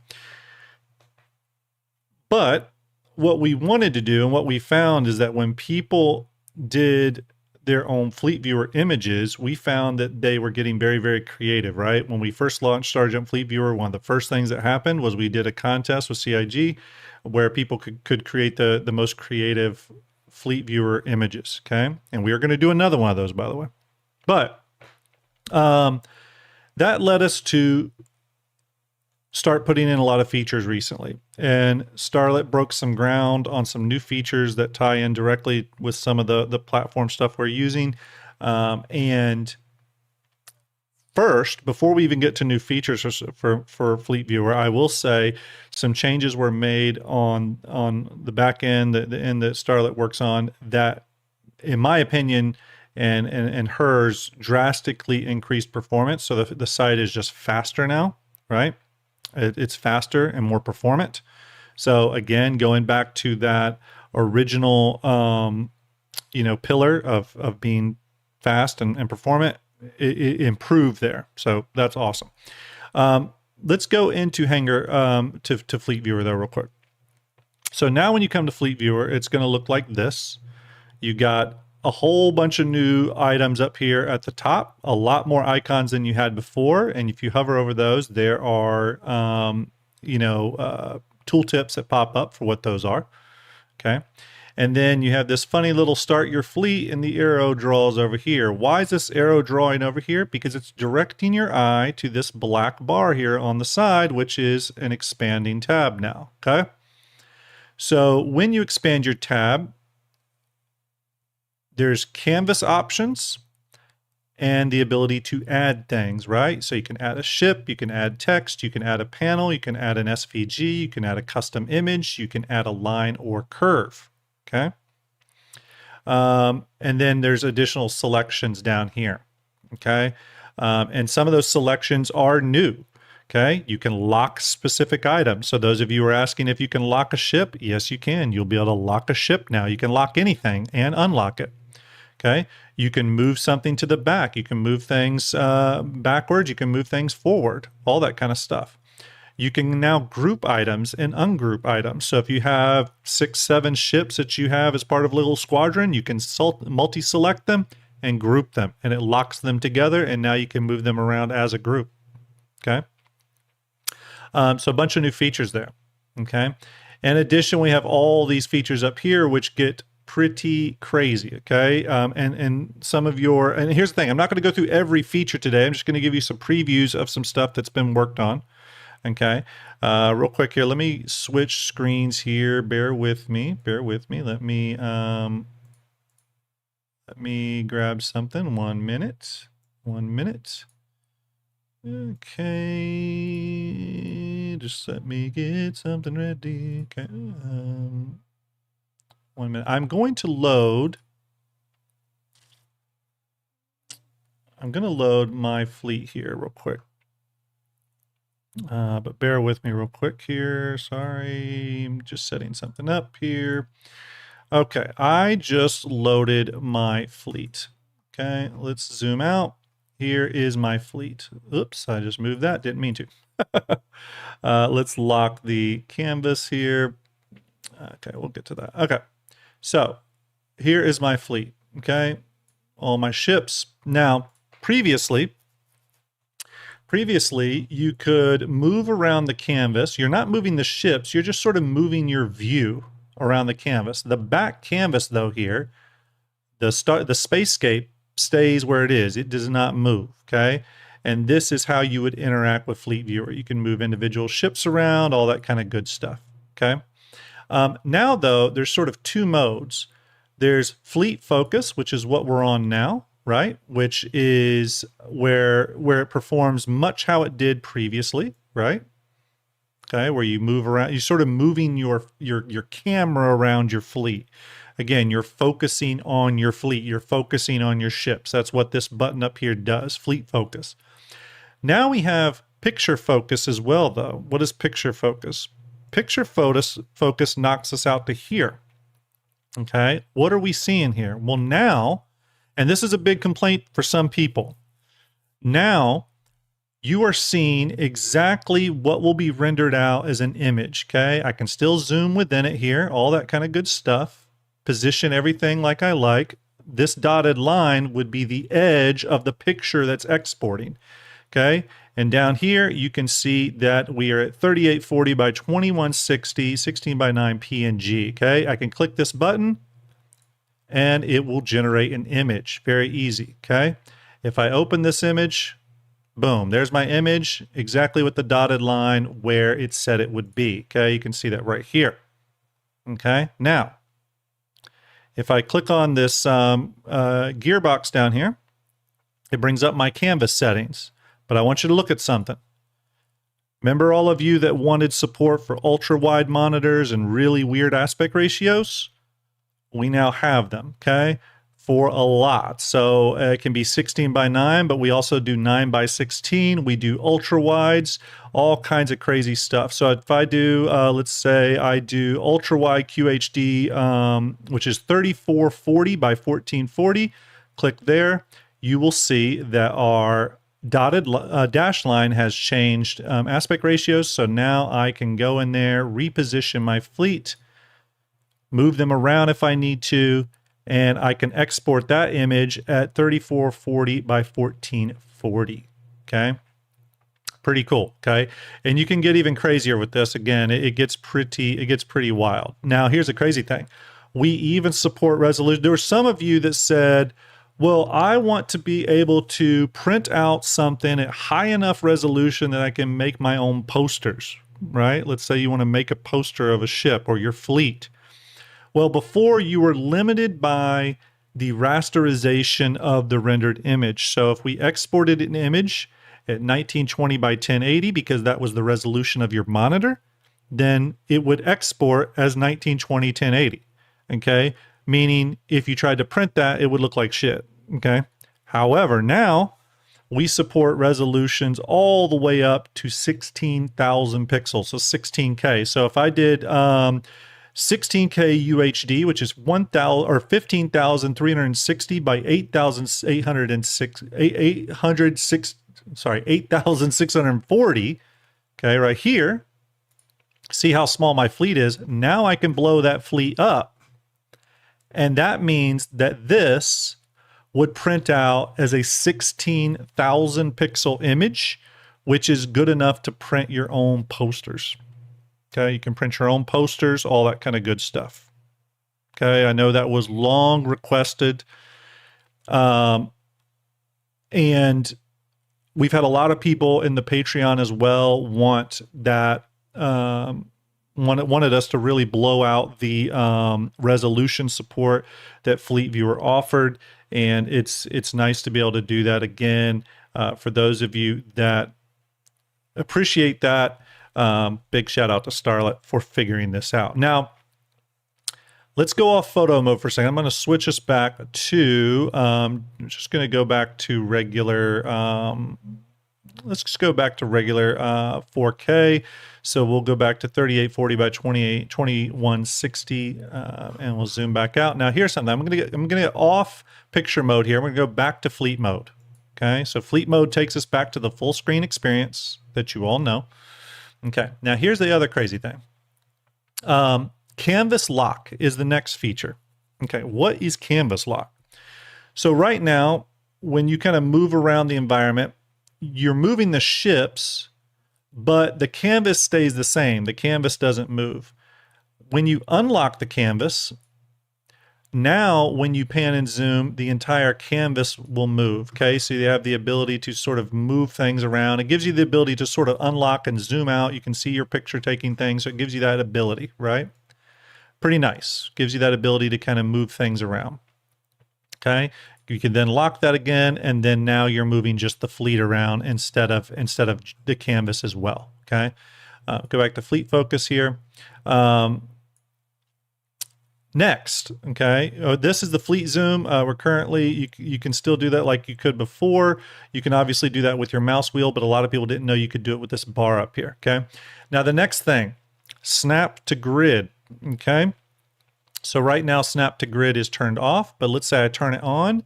But what we wanted to do and what we found is that when people did their own Fleet Viewer images, we found that they were getting very, very creative, right? When we first launched Starjump Fleet Viewer, one of the first things that happened was we did a contest with CIG where people could create the most creative Fleet Viewer images, okay? And we are going to do another one of those, by the way. But that led us to start putting in a lot of features recently. And Starlet broke some ground on some new features that tie in directly with some of the platform stuff we're using. And first, before we even get to new features for Fleet Viewer, I will say some changes were made on the back end, the end that Starlet works on, that, in my opinion, and hers, drastically increased performance. So the site is just faster now, right? It's faster and more performant. So again, going back to that original, you know, pillar of being fast and performant, it improved there. So that's awesome. Let's go into Hangar to Fleet Viewer though real quick. So now when you come to Fleet Viewer, it's going to look like this. You got a whole bunch of new items up here at the top, a lot more icons than you had before. And if you hover over those, there are, you know, tooltips that pop up for what those are. Okay. And then you have this funny little start your fleet, and the arrow draws over here. Why is this arrow drawing over here? Because it's directing your eye to this black bar here on the side, which is an expanding tab now. Okay. So when you expand your tab, there's canvas options and the ability to add things, right? So you can add a ship, you can add text, you can add a panel, you can add an SVG, you can add a custom image, you can add a line or curve, okay? And then there's additional selections down here. Okay. And some of those selections are new. Okay. You can lock specific items. So those of you who are asking if you can lock a ship, yes, you can. You'll be able to lock a ship now. You can lock anything and unlock it. Okay. You can move something to the back. You can move things backwards. You can move things forward, all that kind of stuff. You can now group items and ungroup items. So if you have 6, 7 ships that you have as part of a little squadron, you can multi-select them and group them, and it locks them together, and now you can move them around as a group. Okay. So a bunch of new features there. Okay. In addition, we have all these features up here, which get pretty crazy. Okay. And some of your, and here's the thing, I'm not going to go through every feature today. I'm just going to give you some previews of some stuff that's been worked on. Okay. Real quick here, let me switch screens here. Bear with me. Let me grab something. 1 minute. Okay. Just let me get something ready. Okay. 1 minute. I'm going to load my fleet here real quick. But bear with me real quick here. Sorry, I'm just setting something up here. Okay, I just loaded my fleet. Okay, let's zoom out. Here is my fleet. Oops, I just moved that. Didn't mean to. Let's lock the canvas here. Okay, we'll get to that. Okay, so here is my fleet. Okay, all my ships. Now, previously, you could move around the canvas. You're not moving the ships. You're just sort of moving your view around the canvas. The back canvas, though, here, the spacescape stays where it is. It does not move, okay? And this is how you would interact with Fleetviewer. You can move individual ships around, all that kind of good stuff, okay? Now, though, there's sort of 2 modes. There's Fleet Focus, which is what we're on now, right? Which is where it performs much how it did previously, right? Okay, where you move around, you're sort of moving your camera around your fleet. Again, you're focusing on your fleet, you're focusing on your ships. That's what this button up here does, Fleet Focus. Now we have Picture Focus as well, though. What is Picture Focus? Picture Focus knocks us out to here. Okay, what are we seeing here? Well, now, and this is a big complaint for some people. Now, you are seeing exactly what will be rendered out as an image, okay? I can still zoom within it here, all that kind of good stuff. Position everything like I like. This dotted line would be the edge of the picture that's exporting, okay? And down here, you can see that we are at 3840 by 2160, 16 by 9 PNG, okay? I can click this button, and it will generate an image. Very easy, okay? If I open this image, boom, there's my image, exactly with the dotted line where it said it would be, okay? You can see that right here, okay? Now, if I click on this gearbox down here, it brings up my canvas settings, but I want you to look at something. Remember all of you that wanted support for ultra-wide monitors and really weird aspect ratios? We now have them, okay, for a lot. So it can be 16 by 9, but we also do 9 by 16. We do ultra-wides, all kinds of crazy stuff. So if I do, let's say I do ultra-wide QHD, which is 3440 by 1440, click there, you will see that our dotted dash line has changed aspect ratios. So now I can go in there, reposition my fleet, move them around if I need to, and I can export that image at 3440 by 1440, okay? Pretty cool, okay? And you can get even crazier with this. Again, it gets pretty wild. Now, here's the crazy thing. We even support resolution. There were some of you that said, well, I want to be able to print out something at high enough resolution that I can make my own posters, right? Let's say you want to make a poster of a ship or your fleet. Well, before you were limited by the rasterization of the rendered image. So if we exported an image at 1920 by 1080, because that was the resolution of your monitor, then it would export as 1920 1080. Okay. meaning if you tried to print that, it would look like shit, okay? However, now we support resolutions all the way up to 16,000 pixels, so 16K. So if I did 16K UHD, which is 1,000 or 15,360 by 8,640. Okay, right here. See how small my fleet is. Now I can blow that fleet up. And that means that this would print out as a 16,000 pixel image, which is good enough to print your own posters. Okay, you can print your own posters, all that kind of good stuff. Okay, I know that was long requested. And we've had a lot of people in the Patreon as well want that, wanted us to really blow out the resolution support that Fleetviewer offered. And it's nice to be able to do that again. For those of you that appreciate that, big shout out to Starlet for figuring this out. Now, let's go off photo mode for a second. I'm going to switch us back to, I'm just going to go back to regular, let's just go back to regular 4K. So we'll go back to 3840 by 2160, and we'll zoom back out. Now here's something. I'm going to get off picture mode here. I'm going to go back to fleet mode. Okay, so fleet mode takes us back to the full screen experience that you all know. Okay, now here's the other crazy thing. Canvas lock is the next feature. Okay, what is canvas lock? So right now, when you kind of move around the environment, you're moving the ships, but the canvas stays the same. The canvas doesn't move. When you unlock the canvas, now when you pan and zoom, the entire canvas will move. Okay, so you have the ability to sort of move things around. It gives you the ability to sort of unlock and zoom out. You can see your picture taking things, so it gives you that ability, right? Pretty nice. Gives you that ability to kind of move things around. Okay, you can then lock that again, and then now you're moving just the fleet around instead of the canvas as well. Okay, go back to fleet focus here. Next, okay, this is the fleet zoom. We're currently, you can still do that like you could before. You can obviously do that with your mouse wheel, but a lot of people didn't know you could do it with this bar up here. Okay, now the next thing, snap to grid. Okay, so right now snap to grid is turned off, but let's say I turn it on,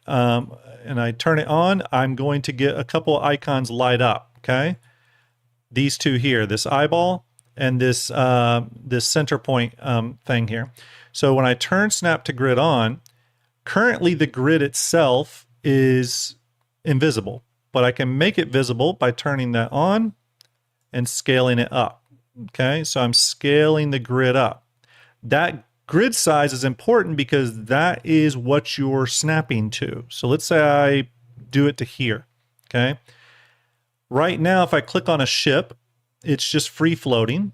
and I turn it on, I'm going to get a couple icons light up. Okay, these two here, this eyeball and this this center point thing here. So when I turn snap to grid on, currently the grid itself is invisible, but I can make it visible by turning that on and scaling it up. Okay, so I'm scaling the grid up. That grid size is important because that is what you're snapping to. So let's say I do it to here. Okay, right now if I click on a ship, it's just free floating,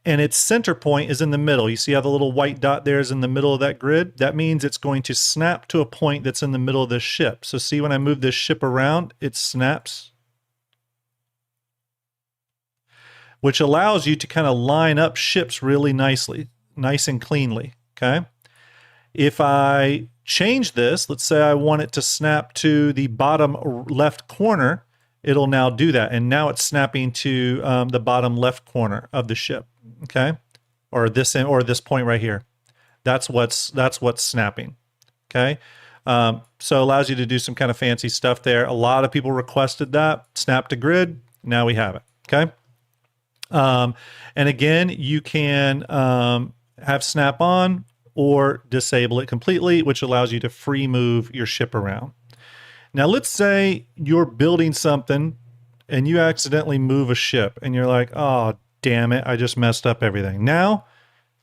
and its center point is in the middle. You see how the little white dot there is in the middle of that grid? That means it's going to snap to a point that's in the middle of this ship. So see when I move this ship around, it snaps, which allows you to kind of line up ships really nicely, nice and cleanly, okay? If I change this, let's say I want it to snap to the bottom left corner, it'll now do that. And now it's snapping to the bottom left corner of the ship, okay? Or this point right here. That's what's snapping, okay? So it allows you to do some kind of fancy stuff there. A lot of people requested that. Snap to grid, now we have it, okay? And again, you can have snap on or disable it completely, which allows you to free move your ship around. Now, let's say you're building something and you accidentally move a ship and you're like, oh, damn it, I just messed up everything. Now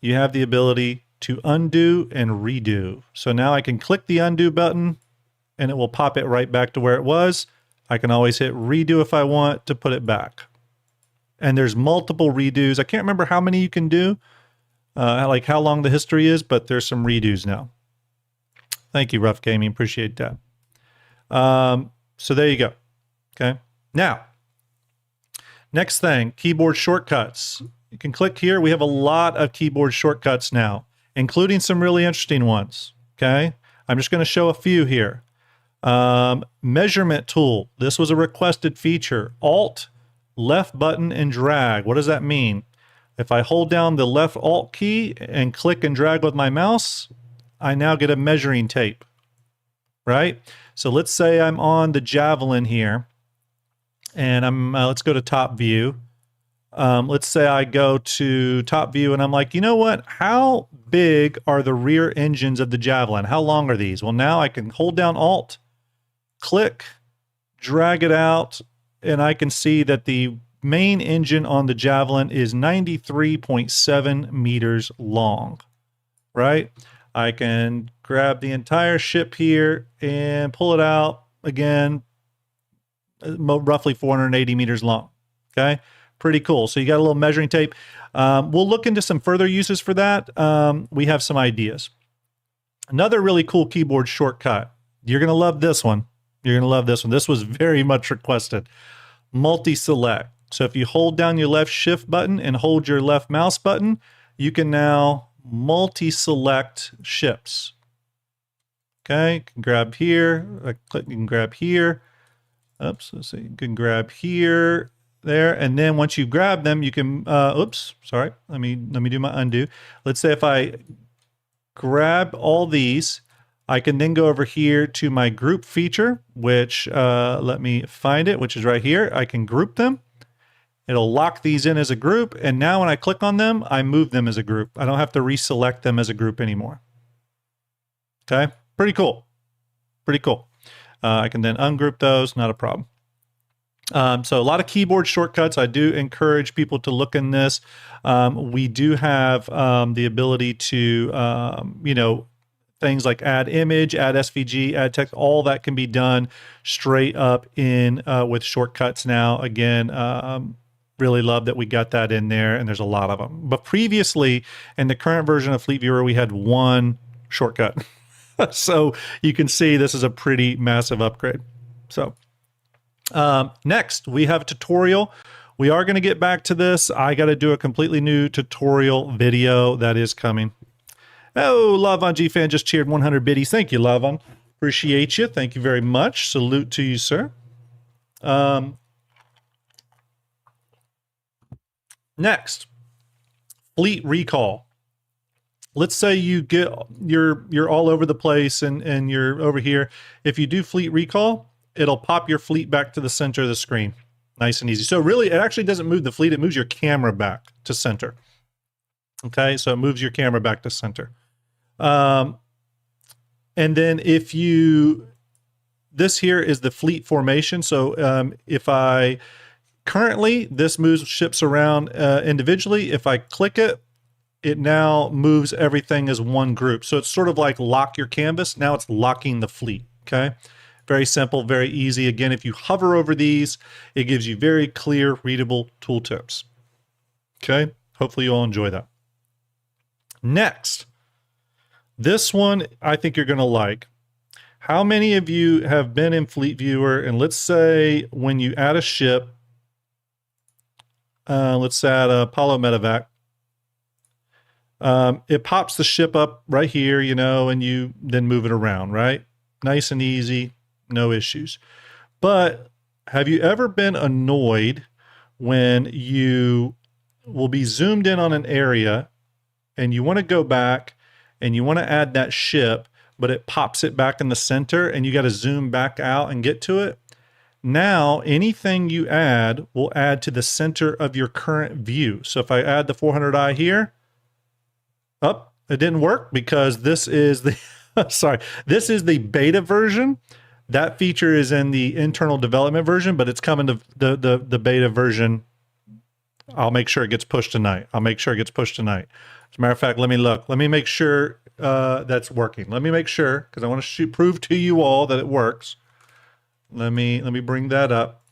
you have the ability to undo and redo. So now I can click the undo button and it will pop it right back to where it was. I can always hit redo if I want to put it back. And there's multiple redos. I can't remember how many you can do, like how long the history is, but there's some redos now. Thank you, Rough Gaming. Appreciate that. So there you go. Okay. Now, next thing, keyboard shortcuts. You can click here. We have a lot of keyboard shortcuts now. including some really interesting ones. Okay. I'm just going to show a few here. Measurement tool. This was a requested feature. Alt, left button, and drag. What does that mean? If I hold down the left Alt key and click and drag with my mouse, I now get a measuring tape, right? So let's say I'm on the Javelin here, and let's go to top view. Let's say I go to top view and I'm like, you know what? How big are the rear engines of the Javelin? How long are these? Well, now I can hold down Alt, click, drag it out, and I can see that the main engine on the Javelin is 93.7 meters long, right? I can grab the entire ship here and pull it out again, roughly 480 meters long, okay? Pretty cool. So you got a little measuring tape. We'll look into some further uses for that. We have some ideas. Another really cool keyboard shortcut. You're going to love this one. You're going to love this one. This was very much requested. Multi-select. So if you hold down your left shift button and hold your left mouse button, you can now multi-select ships. Okay, you can grab here, click, you can grab here. Oops, let's see, you can grab here, there, and then once you grab them, you can, oops, sorry, let me do my undo. Let's say if I grab all these, I can then go over here to my group feature, which, let me find it, which is right here. I can group them. It'll lock these in as a group, and now when I click on them, I move them as a group. I don't have to reselect them as a group anymore. Okay, pretty cool. Pretty cool. I can then ungroup those, not a problem. So a lot of keyboard shortcuts. I do encourage people to look in this. We do have the ability to, you know, things like add image, add SVG, add text, all that can be done straight up in with shortcuts now. Again, really love that we got that in there, and there's a lot of them. But previously, in the current version of Fleetviewer, we had one shortcut. So you can see this is a pretty massive upgrade. So next, we have a tutorial. We are going to get back to this. I got to do a completely new tutorial video that is coming. Oh, Lavon G-Fan just cheered 100 biddies. Thank you, Lavon. Appreciate you. Thank you very much. Salute to you, sir. Next, fleet recall. Let's say you get you're all over the place and you're over here. If you do fleet recall, it'll pop your fleet back to the center of the screen. Nice and easy. So really, it actually doesn't move the fleet. It moves your camera back to center. Okay, so it moves your camera back to center. And then if you, this here is the fleet formation. So if I, currently this moves ships around individually. If I click it, it now moves everything as one group. So it's sort of like lock your canvas. Now it's locking the fleet, okay? Very simple, very easy. Again, if you hover over these, it gives you very clear, readable tooltips. Okay, hopefully you'll enjoy that. Next, this one I think you're going to like. How many of you have been in Fleetviewer, and let's say when you add a ship, let's add Apollo Medevac, it pops the ship up right here, you know, and you then move it around, right? Nice and easy, no issues. But have you ever been annoyed when you will be zoomed in on an area and you want to go back and you want to add that ship, but it pops it back in the center and you got to zoom back out and get to it? Now, anything you add will add to the center of your current view. So if I add the 400i here, oh, it didn't work because this is the, sorry, this is the beta version. That feature is in the internal development version, but it's coming to the beta version. I'll make sure it gets pushed tonight. I'll make sure it gets pushed tonight. As a matter of fact, let me look. Let me make sure that's working. Let me make sure, because I want to prove to you all that it works. Let me bring that up.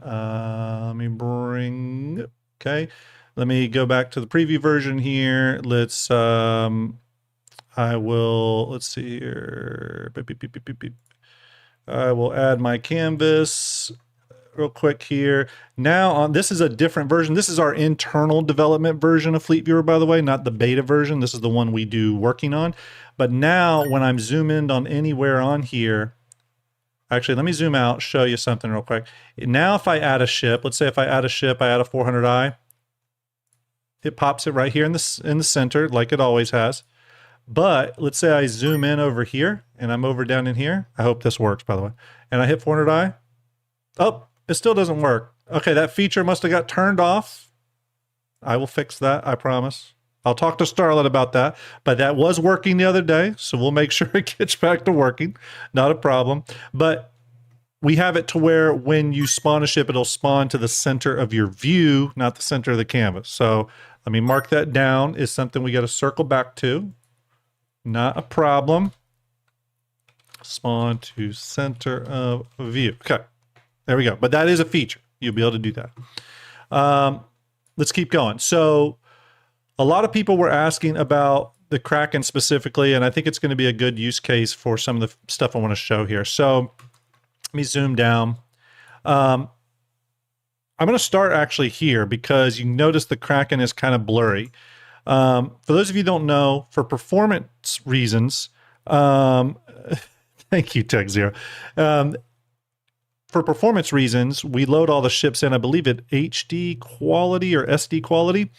Let me bring, okay. Let me go back to the preview version here. Let's, I will, let's see here. Beep, beep, beep, beep, beep, beep. I will add my canvas real quick here. Now on this is a different version. This is our internal development version of Fleetviewer, by the way, not the beta version. This is the one we do working on. But now when I'm zoom in on anywhere on here, actually, let me zoom out, show you something real quick. Now if I add a ship, let's say if I add a ship, I add a 400i, it pops it right here in the center like it always has. But let's say I zoom in over here and I'm over down in here. I hope this works, by the way. And I hit 400i. Oh, it still doesn't work. Okay, that feature must have got turned off. I will fix that, I promise. I'll talk to Starlet about that. But that was working the other day, so we'll make sure it gets back to working. Not a problem. But we have it to where when you spawn a ship, it'll spawn to the center of your view, not the center of the canvas. So let me mark that down. Is something we got to circle back to. Not a problem. Spawn to center of view. Okay, there we go. But that is a feature. You'll be able to do that. Let's keep going. So a lot of people were asking about the Kraken specifically, and I think it's going to be a good use case for some of the stuff I want to show here. So let me zoom down. I'm going to start actually here because you notice the Kraken is kind of blurry. For those of you who don't know, for performance reasons, thank you, Tech Zero. For performance reasons, we load all the ships in, I believe, at HD quality or SD quality,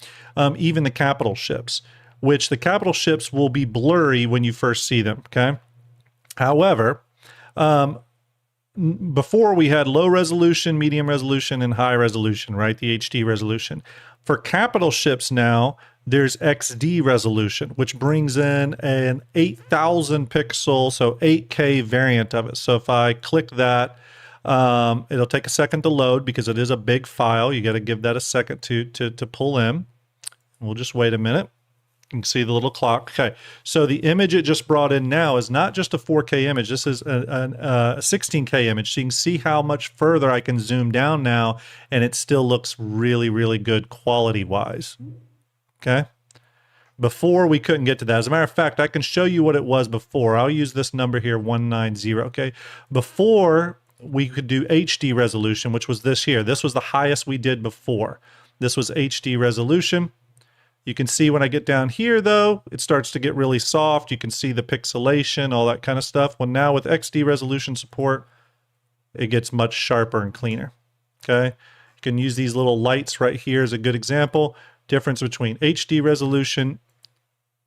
even the capital ships, which the capital ships will be blurry when you first see them, okay? However, before we had low resolution, medium resolution, and high resolution, right? The HD resolution. For capital ships now, there's XD resolution, which brings in an 8,000 pixel, so 8K variant of it. So if I click that, it'll take a second to load because it is a big file. You got to give that a second to pull in. We'll just wait a minute. You can see the little clock. Okay, so the image it just brought in now is not just a 4K image. This is a 16K image. So you can see how much further I can zoom down now, and it still looks really, really good quality-wise. Okay? Before, we couldn't get to that. As a matter of fact, I can show you what it was before. I'll use this number here, 190, okay? Before, we could do HD resolution, which was this here. This was the highest we did before. This was HD resolution. You can see when I get down here, though, it starts to get really soft. You can see the pixelation, all that kind of stuff. Well, now with XD resolution support, it gets much sharper and cleaner, okay? You can use these little lights right here as a good example. Difference between HD resolution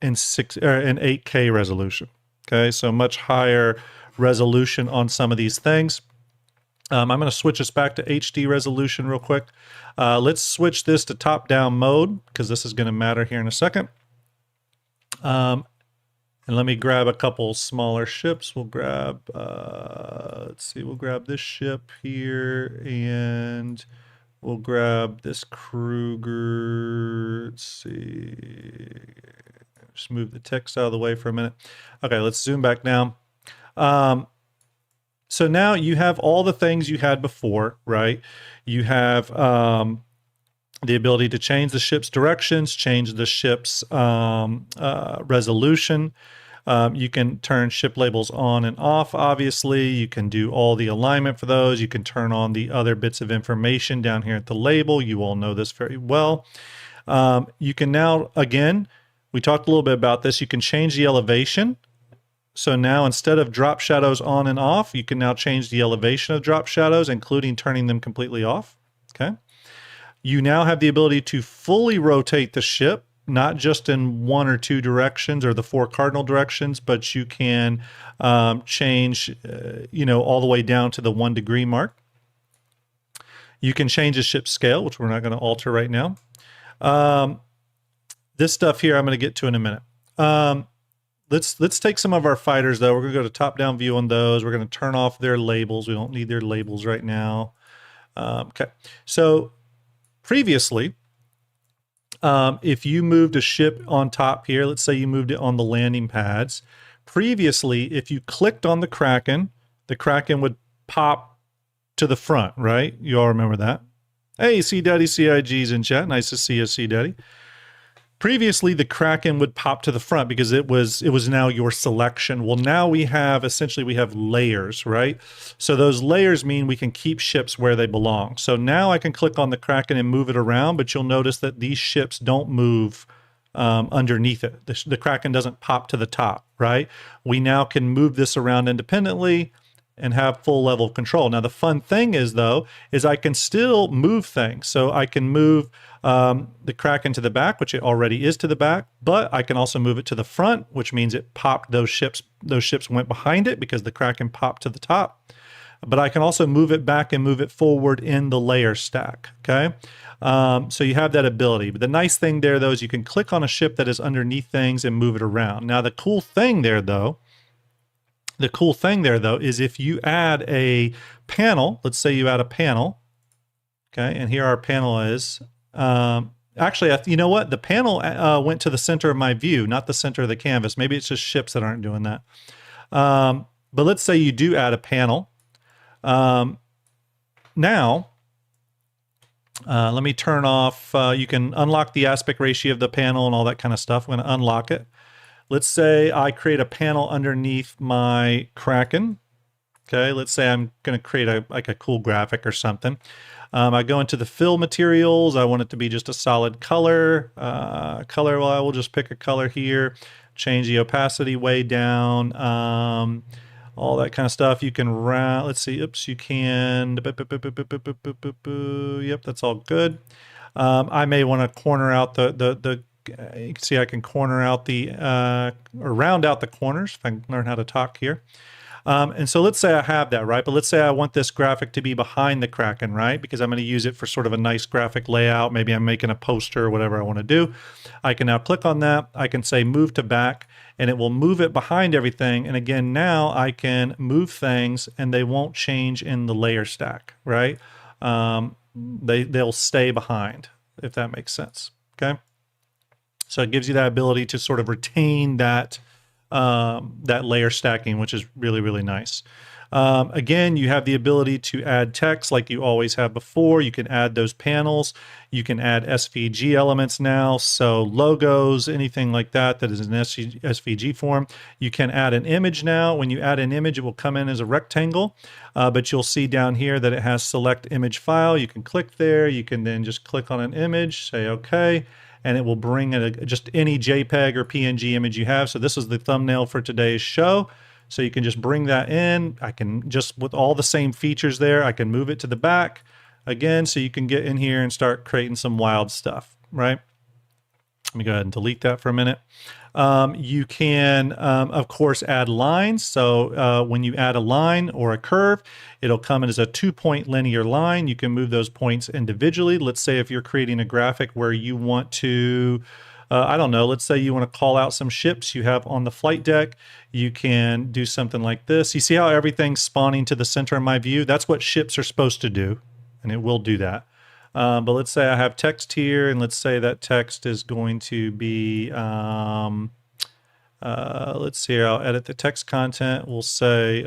and 8K resolution, okay? So much higher resolution on some of these things. I'm going to switch us back to HD resolution real quick. Let's switch this to top-down mode because this is going to matter here in a second. And let me grab a couple smaller ships. We'll grab, let's see, we'll grab this ship here and we'll grab this Kruger. Let's see. Just move the text out of the way for a minute. Okay, let's zoom back down. So now you have all the things you had before, right? You have the ability to change the ship's directions, change the ship's resolution. You can turn ship labels on and off, obviously. You can do all the alignment for those. You can turn on the other bits of information down here at the label. You all know this very well. You can now, again, we talked a little bit about this. You can change the elevation. So now instead of drop shadows on and off, you can now change the elevation of drop shadows, including turning them completely off, okay? You now have the ability to fully rotate the ship, not just in one or two directions or the four cardinal directions, but you can change, all the way down to the 1 degree mark. You can change the ship scale, which we're not going to alter right now. This stuff here I'm going to get to in a minute. Let's take some of our fighters, though. We're going to go to top-down view on those. We're going to turn off their labels. We don't need their labels right now. Okay. So previously, if you moved a ship on top here, let's say you moved it on the landing pads. Previously, if you clicked on the Kraken would pop to the front, right? You all remember that. Hey, C Daddy CIG's in chat. Nice to see you, C Daddy. Previously, the Kraken would pop to the front because it was now your selection. Well, now we have layers, right? So those layers mean we can keep ships where they belong. So now I can click on the Kraken and move it around, but you'll notice that these ships don't move underneath it. The Kraken doesn't pop to the top, right? We now can move this around independently and have full level of control. Now, the fun thing is, though, is I can still move things. So I can move the Kraken to the back, which it already is to the back, but I can also move it to the front, which means it popped those ships. Those ships went behind it because the Kraken popped to the top. But I can also move it back and move it forward in the layer stack, okay? So you have that ability. But the nice thing there, though, is you can click on a ship that is underneath things and move it around. Now, the cool thing there, though, is if you add a panel, let's say you add a panel, okay, and here our panel is. Actually, you know what? The panel went to the center of my view, not the center of the canvas. Maybe it's just ships that aren't doing that. But let's say you do add a panel. Now, let me turn off, you can unlock the aspect ratio of the panel and all that kind of stuff. I'm going to unlock it. Let's say I create a panel underneath my Kraken. Okay, let's say I'm going to create a cool graphic or something. I go into the fill materials. I want it to be just a solid color. Well, I will just pick a color here. Change the opacity way down. All that kind of stuff. You can round. Let's see. Oops, you can. Yep, that's all good. I may want to corner out the you can see I can corner out the, or round out the corners if I can learn how to talk here. And so let's say I have that, right? But let's say I want this graphic to be behind the Kraken, right? Because I'm going to use it for sort of a nice graphic layout. Maybe I'm making a poster or whatever I want to do. I can now click on that. I can say move to back, and it will move it behind everything. And again, now I can move things and they won't change in the layer stack, right? They'll stay behind, if that makes sense, okay? So it gives you that ability to sort of retain that that layer stacking, which is really, really nice. Again, you have the ability to add text like you always have before. You can add those panels. You can add SVG elements now, so logos, anything like that that is in SVG form. You can add an image now. When you add an image, it will come in as a rectangle, but you'll see down here that it has select image file. You can click there. You can then just click on an image, say OK, and it will bring just any JPEG or PNG image you have. So this is the thumbnail for today's show. So you can just bring that in. I can just, with all the same features there, I can move it to the back again, so you can get in here and start creating some wild stuff, right? Let me go ahead and delete that for a minute. You can, of course, add lines. So when you add a line or a curve, it'll come in as a 2-point linear line. You can move those points individually. Let's say if you're creating a graphic where you want to, I don't know, let's say you want to call out some ships you have on the flight deck. You can do something like this. You see how everything's spawning to the center of my view? That's what ships are supposed to do, and it will do that. But let's say I have text here, and let's say that text is going to be, let's see here, I'll edit the text content. We'll say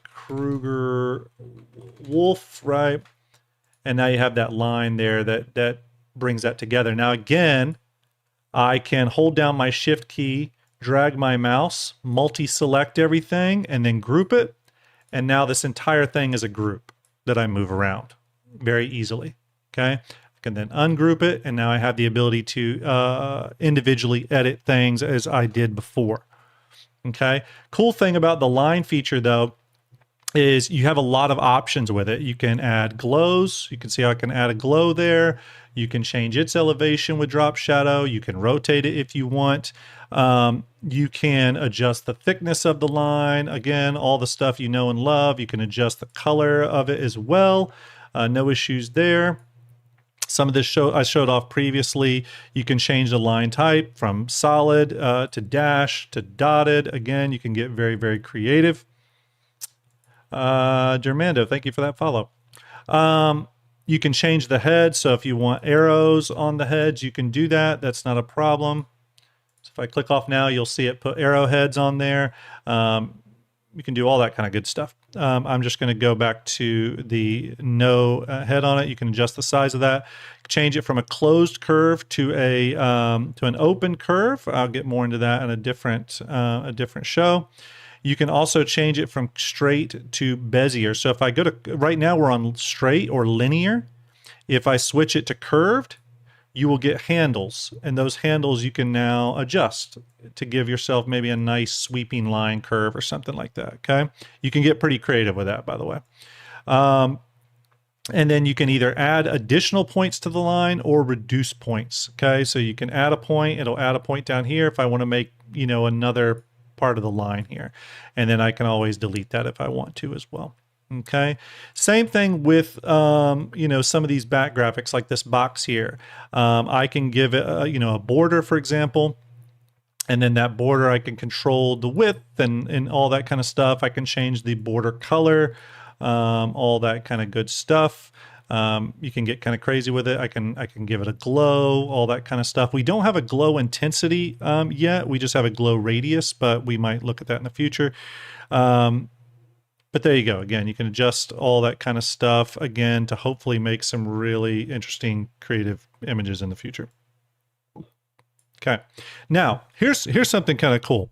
Kruger Wolf, right? And now you have that line there that brings that together. Now again, I can hold down my shift key, drag my mouse, multi-select everything, and then group it. And now this entire thing is a group that I move around very easily, okay? I can then ungroup it, and now I have the ability to individually edit things as I did before, okay? Cool thing about the line feature, though, is you have a lot of options with it. You can add glows. You can see how I can add a glow there. You can change its elevation with drop shadow. You can rotate it if you want. You can adjust the thickness of the line. Again, all the stuff you know and love. You can adjust the color of it as well. No issues there. Some of this I showed off previously. You can change the line type from solid to dash to dotted. Again, you can get very, very creative. Germando, thank you for that follow. You can change the head. So if you want arrows on the heads, you can do that. That's not a problem. So if I click off now, you'll see it put arrowheads on there. you can do all that kind of good stuff. I'm just going to go back to the no head on it. You can adjust the size of that, change it from a closed curve to an open curve. I'll get more into that in a different show. You can also change it from straight to Bezier. So if I go to, right now we're on straight or linear. If I switch it to curved, you will get handles, and those handles you can now adjust to give yourself maybe a nice sweeping line curve or something like that, okay? You can get pretty creative with that, by the way. And then you can either add additional points to the line or reduce points, okay? So you can add a point, it'll add a point down here if I want to make, you know, another part of the line here. And then I can always delete that if I want to as well. Okay. Same thing with, you know, some of these back graphics like this box here. I can give it, you know, a border, for example, and then that border, I can control the width and all that kind of stuff. I can change the border color, all that kind of good stuff. You can get kind of crazy with it. I can give it a glow, all that kind of stuff. We don't have a glow intensity yet. We just have a glow radius, but we might look at that in the future. But there you go. Again, you can adjust all that kind of stuff again to hopefully make some really interesting creative images in the future. Okay. Now, here's something kind of cool.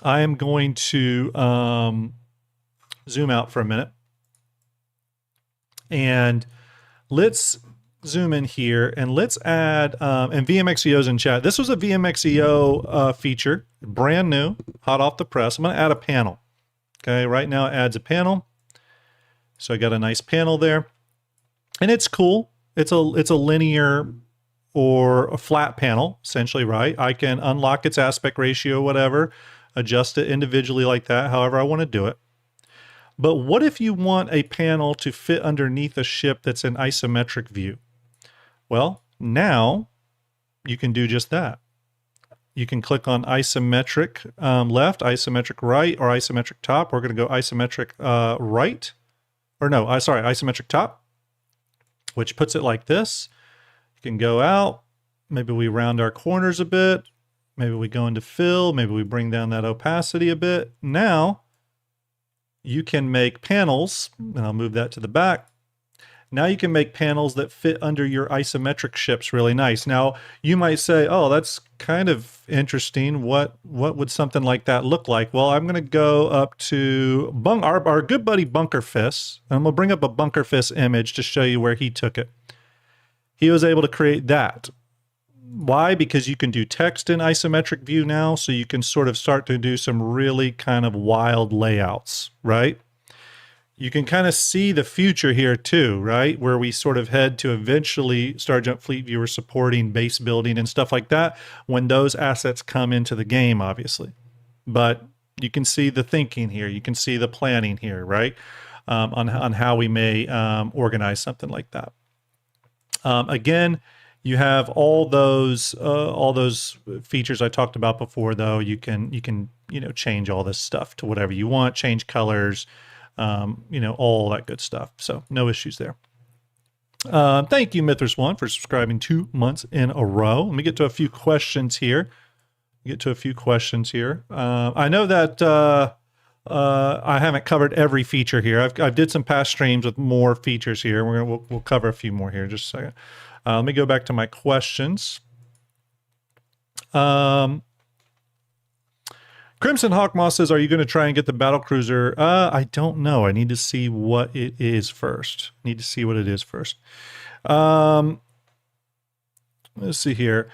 I am going to zoom out for a minute. And let's zoom in here and let's add, and VMXEO's in chat. This was a VMXEO feature, brand new, hot off the press. I'm going to add a panel. Okay, right now it adds a panel. So I got a nice panel there. And it's cool. It's a linear or a flat panel, essentially, right? I can unlock its aspect ratio, whatever, adjust it individually like that, however I want to do it. But what if you want a panel to fit underneath a ship that's in isometric view? Well, now you can do just that. You can click on isometric left, isometric right, or isometric top. We're going to go isometric right. Or no, sorry, isometric top, which puts it like this. You can go out. Maybe we round our corners a bit. Maybe we go into fill. Maybe we bring down that opacity a bit. Now, you can make panels, and I'll move that to the back. Now you can make panels that fit under your isometric ships really nice. Now, you might say, oh, that's kind of interesting. What would something like that look like? Well, I'm going to go up to our good buddy Bunker Fist, and I'm going to bring up a Bunker Fist image to show you where he took it. He was able to create that. Why? Because you can do text in isometric view now, so you can sort of start to do some really kind of wild layouts, right? You can kind of see the future here too, right? Where we sort of head to eventually Starjump Fleetviewer supporting base building and stuff like that when those assets come into the game, obviously. But you can see the thinking here. You can see the planning here, right? On how we may organize something like that. Again, you have all those features I talked about before, though. You can change all this stuff to whatever you want, change colors, all that good stuff. So no issues there. Thank you, Mithras1, for subscribing 2 months in a row. Let me get to a few questions here. I know that I haven't covered every feature here. I've did some past streams with more features here. We'll cover a few more here in just a second. Let me go back to my questions. Crimson Hawkmoss says, are you going to try and get the battlecruiser? I don't know. I need to see what it is first. Let's see here.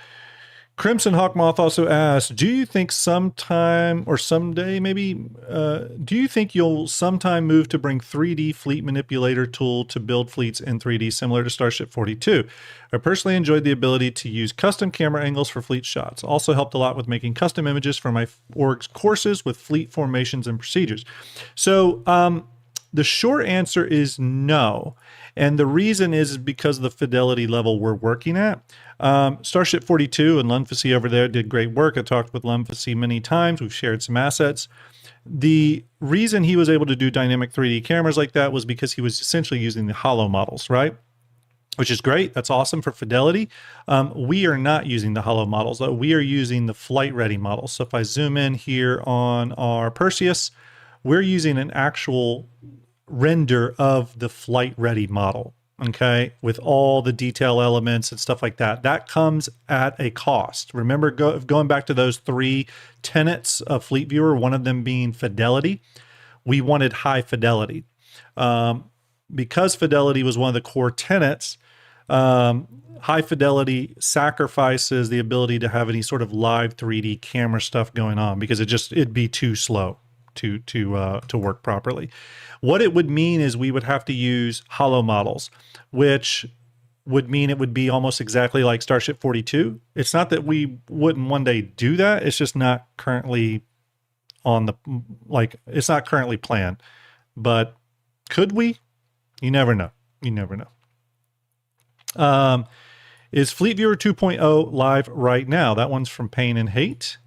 Crimson Hawkmoth also asked, do you think sometime or someday maybe, do you think you'll sometime move to bring 3D fleet manipulator tool to build fleets in 3D similar to Starship 42? I personally enjoyed the ability to use custom camera angles for fleet shots. Also helped a lot with making custom images for my org's courses with fleet formations and procedures. So the short answer is no. And the reason is because of the fidelity level we're working at. Starship 42 and Lunfasy over there did great work. I talked with Lunfasy many times. We've shared some assets. The reason he was able to do dynamic 3D cameras like that was because he was essentially using the hollow models, right? Which is great. That's awesome for fidelity. We are not using the hollow models, though. We are using the flight ready models. So if I zoom in here on our Perseus, we're using an actual render of the flight ready model, okay, with all the detail elements and stuff like that. That comes at a cost. Remember, going back to those 3 tenets of Fleetviewer, one of them being fidelity. We wanted high fidelity. Because fidelity was one of the core tenets, high fidelity sacrifices the ability to have any sort of live 3D camera stuff going on, because it'd be too slow to work properly. What it would mean is we would have to use hollow models, which would mean it would be almost exactly like Starship 42. It's not that we wouldn't one day do that. It's just not currently on the, it's not currently planned. But could we? You never know. You never know. Is Fleetviewer 2.0 live right now? That one's from Pain and Hate.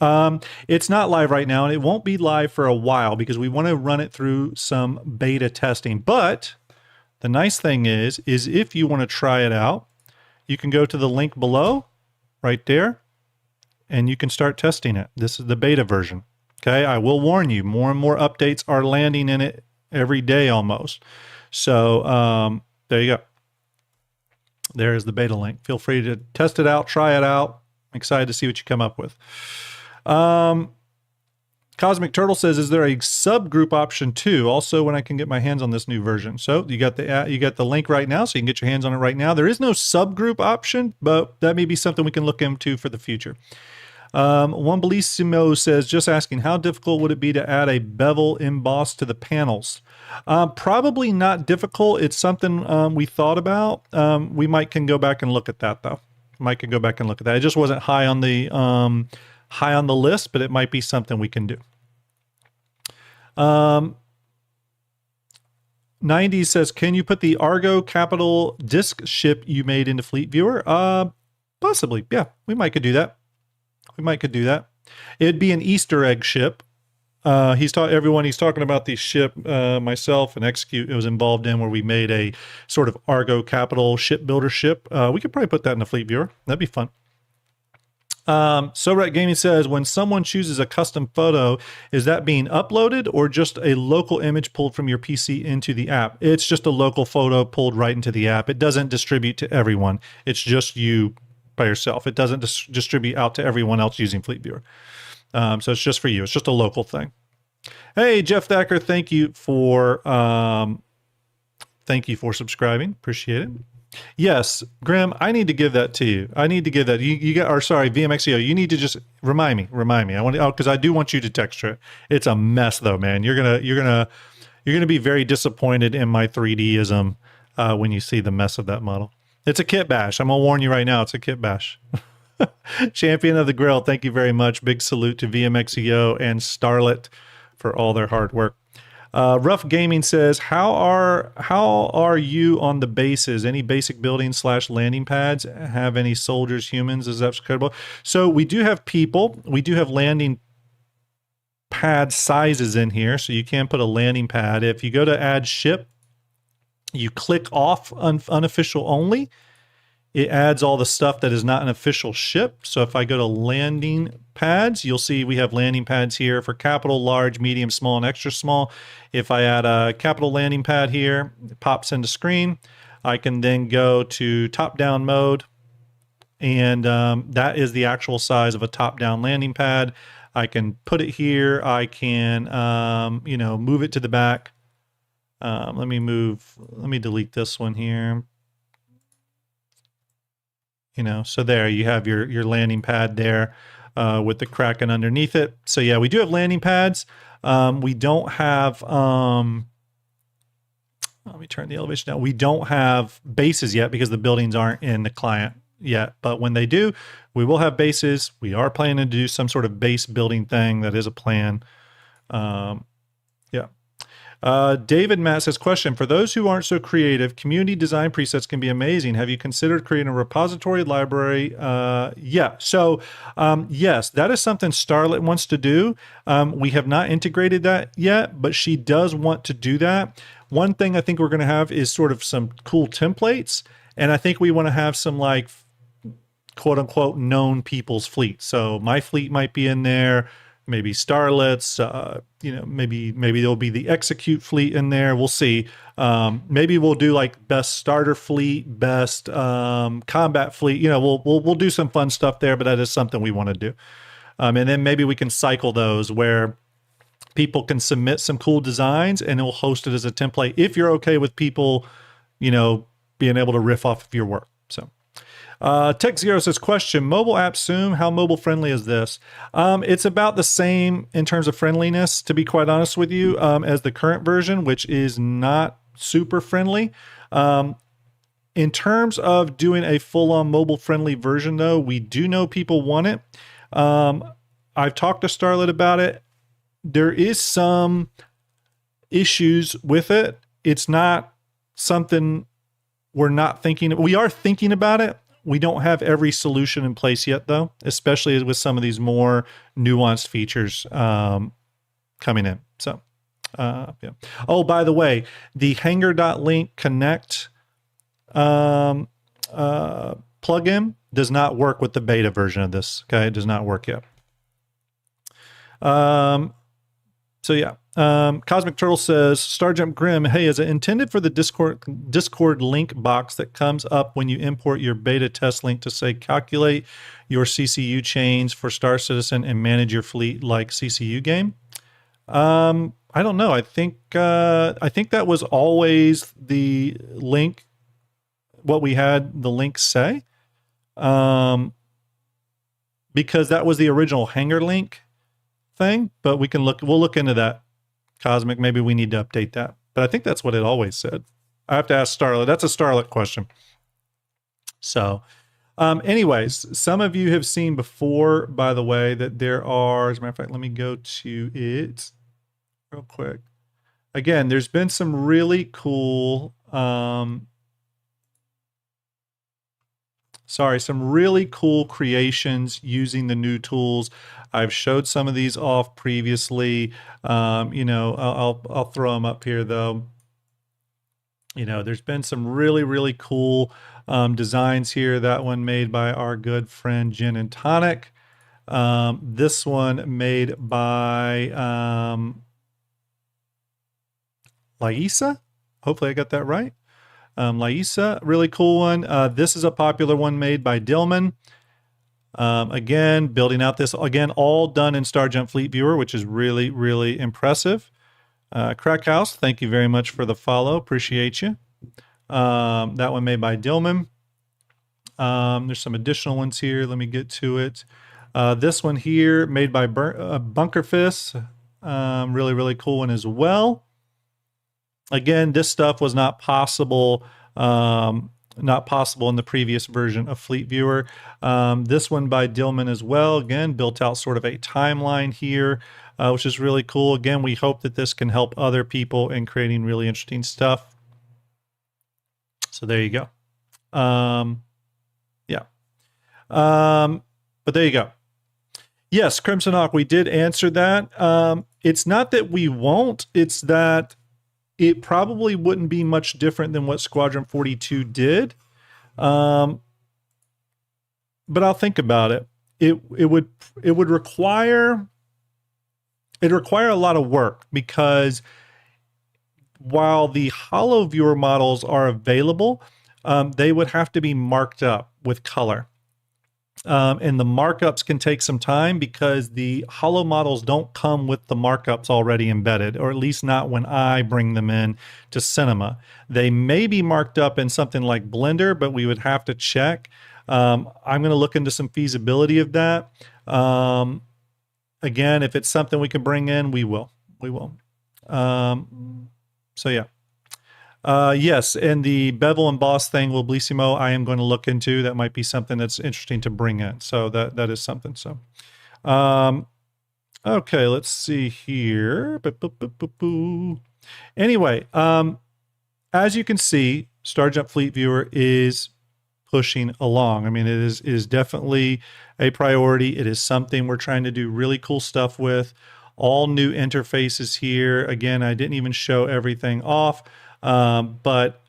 It's not live right now, and it won't be live for a while because we want to run it through some beta testing. But the nice thing is if you want to try it out, you can go to the link below right there, and you can start testing it. This is the beta version. Okay, I will warn you, more and more updates are landing in it every day almost. So there you go. There's the beta link. Feel free to test it out, try it out. I'm excited to see what you come up with. Cosmic Turtle says, is there a subgroup option too? Also, when I can get my hands on this new version. So you got the link right now, so you can get your hands on it right now. There is no subgroup option, but that may be something we can look into for the future. One Bellissimo says, just asking, how difficult would it be to add a bevel emboss to the panels? Probably not difficult. It's something we thought about. We can go back and look at that though. Can go back and look at that. It just wasn't high on the list, but it might be something we can do. 90 says, can you put the Argo Capital disk ship you made into Fleetviewer? Possibly. Yeah, we might could do that. It'd be an Easter egg ship. He's talking about the ship, myself and Execute was involved in, where we made a sort of Argo Capital shipbuilder ship. We could probably put that in the Fleetviewer. That'd be fun. SoRat Gaming says, when someone chooses a custom photo, is that being uploaded or just a local image pulled from your PC into the app? It's just a local photo pulled right into the app. It doesn't distribute to everyone. It's just you by yourself. It doesn't distribute out to everyone else using Fleetviewer. So it's just for you. It's just a local thing. Hey, Jeff Thacker, thank you for subscribing. Appreciate it. Yes, Grim, I need to give that to you. I need to give that. VMXEO, you need to just remind me. I want to, because I do want you to texture it. It's a mess though, man. You're gonna be very disappointed in my 3D-ism when you see the mess of that model. It's a kit bash. I'm gonna warn you right now. It's a kit bash. Champion of the Grill, thank you very much. Big salute to VMXEO and Starlet for all their hard work. Rough Gaming says, how are you on the bases? Any basic buildings / landing pads have any soldiers, humans? Is that credible? So we do have people. We do have landing pad sizes in here, so you can put a landing pad. If you go to add ship, you click off unofficial only. It adds all the stuff that is not an official ship. So if I go to landing pads, you'll see we have landing pads here for capital, large, medium, small, and extra small. If I add a capital landing pad here, it pops into screen. I can then go to top-down mode, and that is the actual size of a top-down landing pad. I can put it here. I can, move it to the back. Let me delete this one here. So there you have your landing pad there with the Kraken underneath it. So yeah, we do have landing pads. We don't have, let me turn the elevation down. We don't have bases yet because the buildings aren't in the client yet. But when they do, we will have bases. We are planning to do some sort of base building thing. That is a plan. Yeah. David Matt says, question, for those who aren't so creative, community design presets can be amazing. Have you considered creating a repository library? Yeah. So, yes, that is something Starlet wants to do. We have not integrated that yet, but she does want to do that. One thing I think we're going to have is sort of some cool templates. And I think we want to have some quote unquote known people's fleet. So my fleet might be in there. maybe starlets, maybe there'll be the execute fleet in there. We'll see. Maybe we'll do like best starter fleet, best combat fleet. We'll do some fun stuff there, but that is something we want to do. And then maybe we can cycle those where people can submit some cool designs and we'll host it as a template if you're okay with people, being able to riff off of your work. So Tech Zero says, question, mobile app Zoom, how mobile friendly is this? It's about the same in terms of friendliness, to be quite honest with you, as the current version, which is not super friendly. In terms of doing a full-on mobile friendly version, though, we do know people want it. I've talked to Starlet about it. There is some issues with it. It's not something we're not thinking. We are thinking about it. We don't have every solution in place yet, though, especially with some of these more nuanced features coming in. So, yeah. Oh, by the way, the Hanger.link Connect plugin does not work with the beta version of this. Okay, it does not work yet. So yeah, Cosmic Turtle says, Starjump Grim, hey, is it intended for the Discord link box that comes up when you import your beta test link to say calculate your CCU chains for Star Citizen and manage your fleet like CCU game? I don't know. I think that was always the link, what we had the link say, because that was the original Hanger link thing, but we'll look into that. Cosmic, maybe we need to update that, but I think that's what it always said. I have to ask Starlet. That's a Starlet question. So anyways, some of you have seen before, by the way, that there are, as a matter of fact, let me go to it real quick. Again, there's been some really cool some really cool creations using the new tools. I've showed some of these off previously. I'll throw them up here though. There's been some really, really cool designs here. That one made by our good friend Gin and Tonic. This one made by Laisa. Hopefully I got that right. Laisa, really cool one. This is a popular one made by Dillman. Again, building out this, again, all done in Starjump Fleetviewer, which is really, really impressive. Crackhouse, thank you very much for the follow. Appreciate you. That one made by Dillman. There's some additional ones here. Let me get to it. This one here made by Bunkerfist. Really, really cool one as well. Again, this stuff was not possible in the previous version of Fleetviewer. This one by Dillman as well. Again, built out sort of a timeline here, which is really cool. Again, we hope that this can help other people in creating really interesting stuff. So there you go. Yeah. But there you go. Yes, Crimson Hawk, we did answer that. It's not that we won't, it's that it probably wouldn't be much different than what Squadron 42 did. But I'll think about it. It would require a lot of work, because while the hollow viewer models are available, they would have to be marked up with color. And the markups can take some time because the hollow models don't come with the markups already embedded, or at least not when I bring them in to Cinema. They may be marked up in something like Blender, but we would have to check. I'm going to look into some feasibility of that. Again, if it's something we can bring in, we will. So yeah. Yes, and the bevel and boss thing, Wilblissimo, I am going to look into. That might be something that's interesting to bring in. So that is something. So, okay, let's see here. Anyway, as you can see, Starjump Fleetviewer is pushing along. I mean, it is definitely a priority. It is something we're trying to do really cool stuff with. All new interfaces here. Again, I didn't even show everything off. But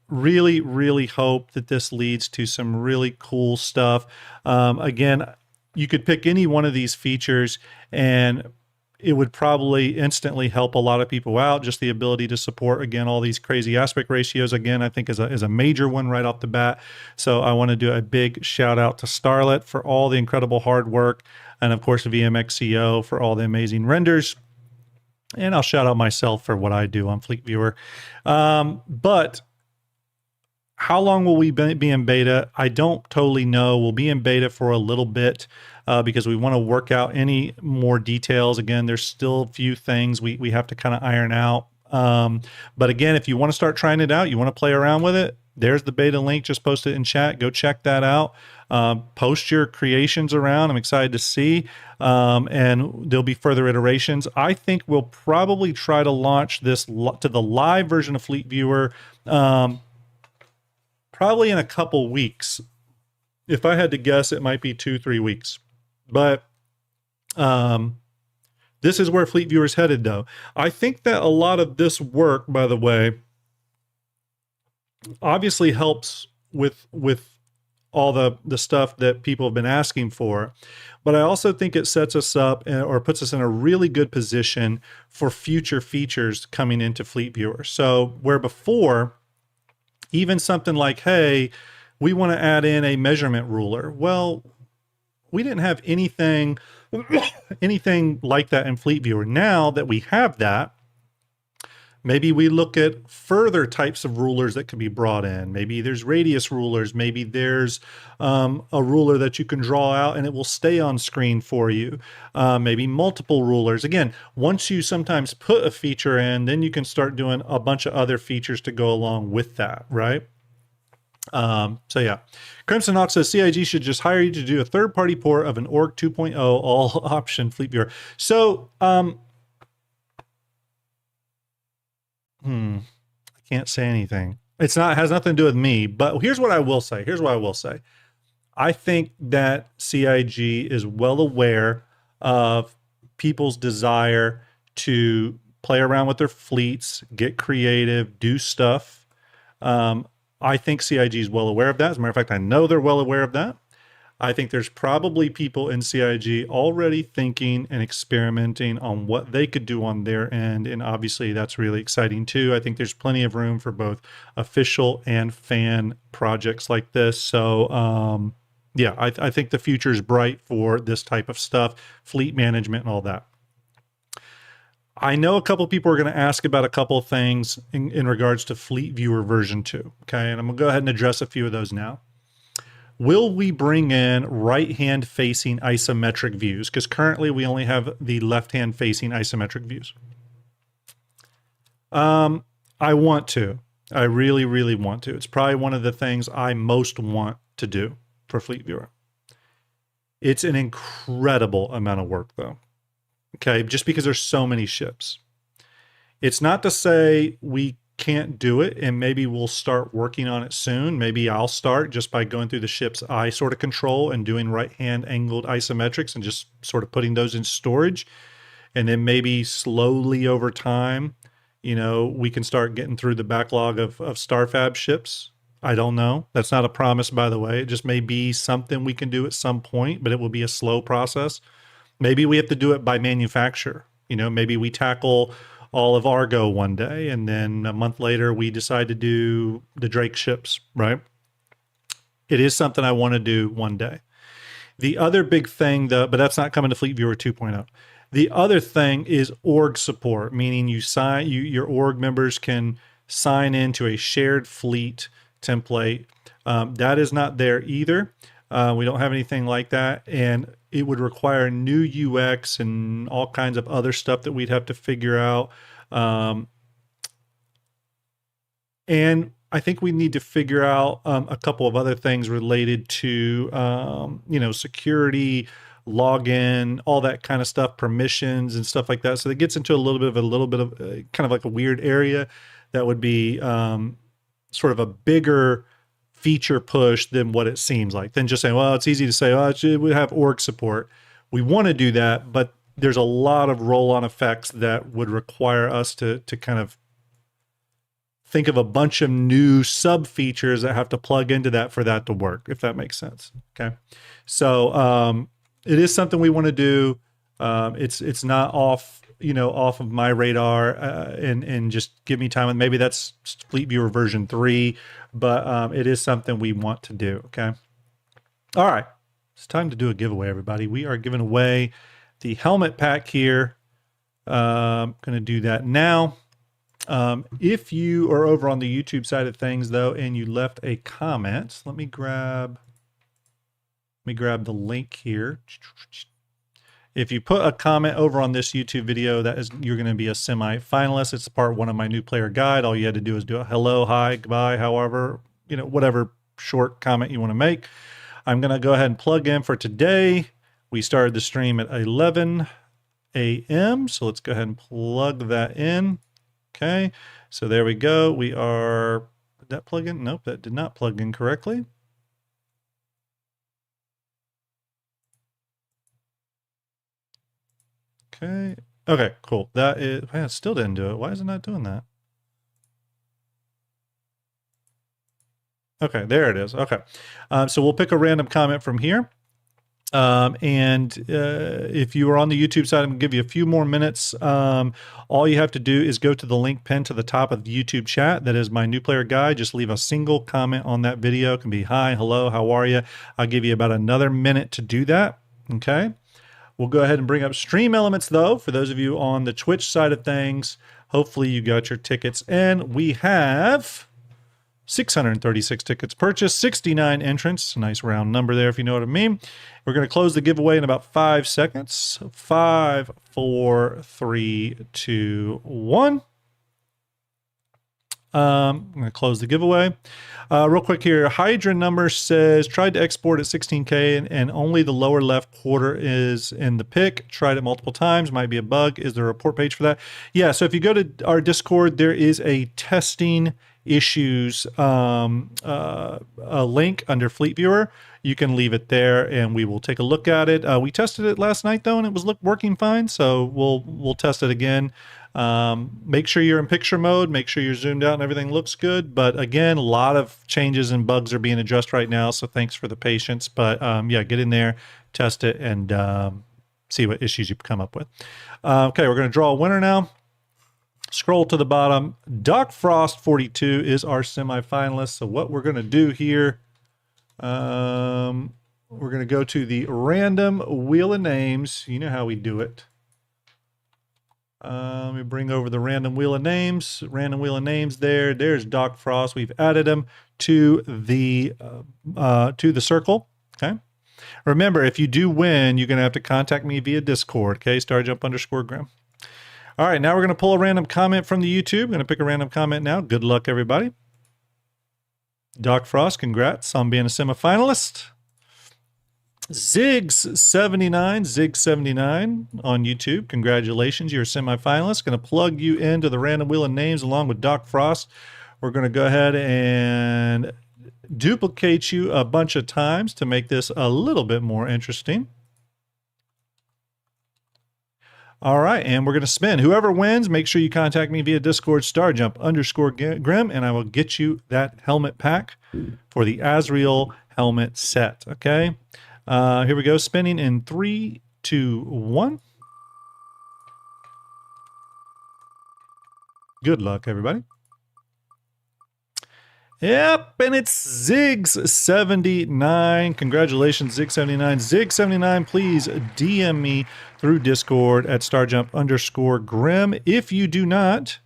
really, really hope that this leads to some really cool stuff. Again, you could pick any one of these features and it would probably instantly help a lot of people out. Just the ability to support, again, all these crazy aspect ratios, again, I think is a major one right off the bat. So I want to do a big shout out to Starlet for all the incredible hard work. And of course, VMXCO for all the amazing renders. And I'll shout out myself for what I do on Fleetviewer. But how long will we be in beta? I don't totally know. We'll be in beta for a little bit because we want to work out any more details. Again, there's still a few things we have to kind of iron out. But again, if you want to start trying it out, you want to play around with it, there's the beta link. Just post it in chat. Go check that out. Post your creations around. I'm excited to see. And there'll be further iterations. I think we'll probably try to launch this to the live version of Fleetviewer probably in a couple weeks. If I had to guess, it might be 2-3 weeks. But this is where Fleetviewer's headed, though. I think that a lot of this work, by the way, obviously helps with all the stuff that people have been asking for. But I also think it sets us up or puts us in a really good position for future features coming into Fleetviewer. So where before, even something like, hey, we want to add in a measurement ruler. Well, we didn't have anything like that in Fleetviewer. Now that we have that, maybe we look at further types of rulers that can be brought in. Maybe there's radius rulers. Maybe there's a ruler that you can draw out and it will stay on screen for you. Maybe multiple rulers. Again, once you sometimes put a feature in, then you can start doing a bunch of other features to go along with that, right? So yeah, Crimson Hawk says CIG should just hire you to do a third-party port of an Org 2.0 all option Fleetviewer. So, I can't say anything. It has nothing to do with me, but here's what I will say. I think that CIG is well aware of people's desire to play around with their fleets, get creative, do stuff. I think CIG is well aware of that. As a matter of fact, I know they're well aware of that. I think there's probably people in CIG already thinking and experimenting on what they could do on their end. And obviously that's really exciting too. I think there's plenty of room for both official and fan projects like this. So yeah, I think the future is bright for this type of stuff, fleet management and all that. I know a couple people are going to ask about a couple of things in regards to Fleetviewer version 2. Okay, and I'm going to go ahead and address a few of those now. Will we bring in right-hand facing isometric views? Because currently we only have the left-hand facing isometric views. I want to. I really, really want to. It's probably one of the things I most want to do for Fleetviewer. It's an incredible amount of work, though. Okay, just because there's so many ships. It's not to say we can't do it, and maybe we'll start working on it soon. Maybe I'll start just by going through the ships I sort of control and doing right-hand angled isometrics and just sort of putting those in storage. And then maybe slowly over time, you know, we can start getting through the backlog of Starfab ships. I don't know. That's not a promise, by the way. It just may be something we can do at some point, but it will be a slow process. Maybe we have to do it by manufacturer. You know, maybe we tackle all of Argo one day, and then a month later we decide to do the Drake ships, right? It is something I want to do one day. The other big thing, though, but that's not coming to Fleetviewer 2.0. The other thing is org support, meaning your org members can sign into a shared fleet template. That is not there either. We don't have anything like that, and it would require new UX and all kinds of other stuff that we'd have to figure out. And I think we need to figure out a couple of other things related to, you know, security, login, all that kind of stuff, permissions and stuff like that. So it gets into a little bit of kind of like a weird area that would be sort of a bigger feature push than what it seems like. Than just saying, well, it's easy to say, oh, we have org support. We want to do that, but there's a lot of roll-on effects that would require us to kind of think of a bunch of new sub features that have to plug into that for that to work, if that makes sense. Okay. So it is something we want to do. It's not off, off of my radar, and just give me time. And maybe that's Fleetviewer version 3, but it is something we want to do. Okay. All right. It's time to do a giveaway, everybody. We are giving away the helmet pack here. I'm going to do that now. If you are over on the YouTube side of things, though, and you left a comment, let me grab the link here. If you put a comment over on this YouTube video, you're going to be a semi-finalist. It's part 1 of my new player guide. All you had to do is do a hello, hi, goodbye, however, whatever short comment you want to make. I'm going to go ahead and plug in for today. We started the stream at 11 a.m. So let's go ahead and plug that in. Okay. So there we go. Did that plug in? Nope, that did not plug in correctly. Okay. Okay, cool. It still didn't do it. Why is it not doing that? Okay, there it is. Okay. So we'll pick a random comment from here. If you are on the YouTube side, I'm going to give you a few more minutes. All you have to do is go to the link pinned to the top of the YouTube chat. That is my new player guide. Just leave a single comment on that video. It can be hi, hello, how are you? I'll give you about another minute to do that. Okay. We'll go ahead and bring up Stream Elements, though. For those of you on the Twitch side of things, hopefully you got your tickets in. We have 636 tickets purchased, 69 entrants. Nice round number there, if you know what I mean. We're going to close the giveaway in about 5 seconds. 5, 4, 3, 2, 1. I'm going to close the giveaway. Real quick here, Hydra number says, tried to export at 16K and only the lower left quarter is in the pic. Tried it multiple times, might be a bug. Is there a report page for that? Yeah, so if you go to our Discord, there is a testing issues a link under Fleetviewer. You can leave it there and we will take a look at it. We tested it last night though and it was working fine, so we'll test it again. Make sure you're in picture mode, make sure you're zoomed out and everything looks good. But again, a lot of changes and bugs are being addressed right now, so thanks for the patience. But yeah, get in there, test it, and see what issues you come up with. Okay, we're going to draw a winner now. Scroll to the bottom. Doc Frost 42 is our semifinalist. So what we're going to do here, we're going to go to the random wheel of names. You know how we do it. Let me bring over the random wheel of names. Random wheel of names there. There's Doc Frost. We've added him to the circle. Okay. Remember, if you do win, you're going to have to contact me via Discord. Okay. Starjump_Grim. All right, now we're going to pull a random comment from the YouTube. I'm going to pick a random comment now. Good luck, everybody. Doc Frost, congrats on being a semifinalist. Ziggs79 on YouTube, congratulations, you're a semifinalist. Going to plug you into the random wheel of names along with Doc Frost. We're going to go ahead and duplicate you a bunch of times to make this a little bit more interesting. All right, and we're going to spin. Whoever wins, make sure you contact me via Discord, Starjump_Grim, and I will get you that helmet pack for the Azrael helmet set. Okay, here we go. Spinning in 3, 2, 1. Good luck, everybody. Yep, and it's Ziggs79. Congratulations, Ziggs79. Ziggs79, please DM me through Discord at Starjump_Grim. If you do not,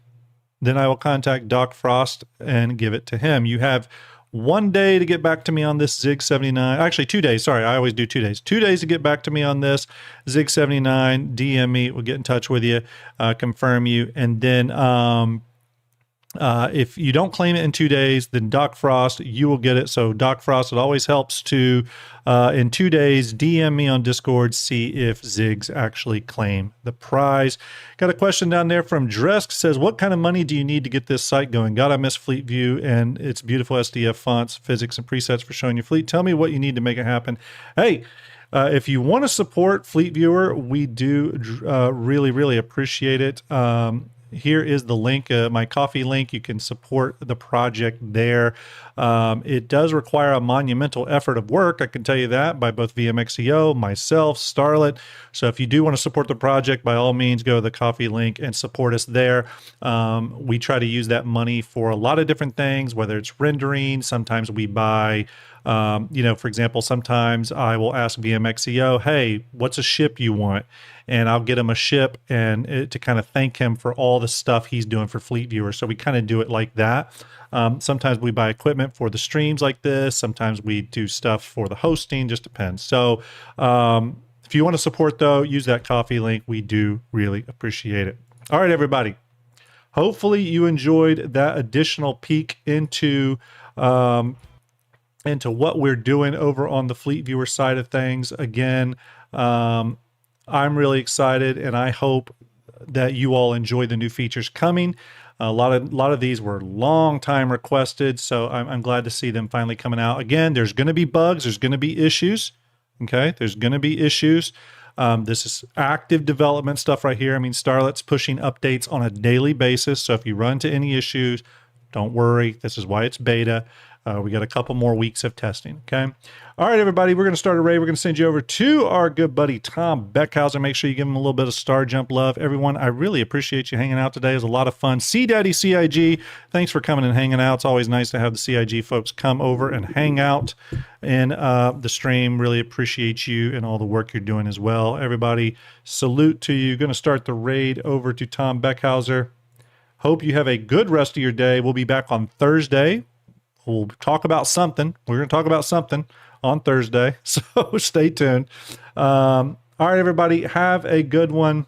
then I will contact Doc Frost and give it to him. You have 1 day to get back to me on this, Ziggs79. Actually, 2 days. Sorry, I always do 2 days. 2 days to get back to me on this, Ziggs79. DM me. We'll get in touch with you, confirm you, and then if you don't claim it in 2 days, then Doc Frost, you will get it. So Doc Frost, it always helps to, in 2 days, DM me on Discord, see if Ziggs actually claim the prize. Got a question down there from Dresk, says, what kind of money do you need to get this site going? God, I miss Fleetview and its beautiful SDF fonts, physics, and presets for showing your fleet. Tell me what you need to make it happen. Hey, if you want to support Fleetviewer, we do really, really appreciate it. here is the link, my coffee link. You can support the project there. It does require a monumental effort of work, I can tell you that, by both VMXEO, myself, Starlet. So if you do want to support the project, by all means, go to the coffee link and support us there. We try to use that money for a lot of different things, whether it's rendering. Sometimes we buy, for example, sometimes I will ask VMXEO, hey, what's a ship you want? And I'll get him a ship and to kind of thank him for all the stuff he's doing for Fleetviewer. So we kind of do it like that. Sometimes we buy equipment for the streams like this. Sometimes we do stuff for the hosting, just depends. So if you want to support, though, use that coffee link. We do really appreciate it. All right, everybody. Hopefully you enjoyed that additional peek into what we're doing over on the Fleetviewer side of things. Again, I'm really excited, and I hope that you all enjoy the new features coming. A lot of these were long time requested, so I'm glad to see them finally coming out. Again, there's going to be bugs, there's going to be issues. Okay, there's going to be issues. This is active development stuff right here. I mean, Starlet's pushing updates on a daily basis, so if you run into any issues, don't worry. This is why it's beta. We got a couple more weeks of testing, okay? All right, everybody, we're going to start a raid. We're going to send you over to our good buddy, Tom Beckhauser. Make sure you give him a little bit of Starjump love. Everyone, I really appreciate you hanging out today. It was a lot of fun. C-Daddy CIG, thanks for coming and hanging out. It's always nice to have the CIG folks come over and hang out in the stream. Really appreciate you and all the work you're doing as well. Everybody, salute to you. Going to start the raid over to Tom Beckhauser. Hope you have a good rest of your day. We'll be back on Thursday. We'll talk about something. We're going to talk about something on Thursday, so stay tuned. All right, everybody, have a good one.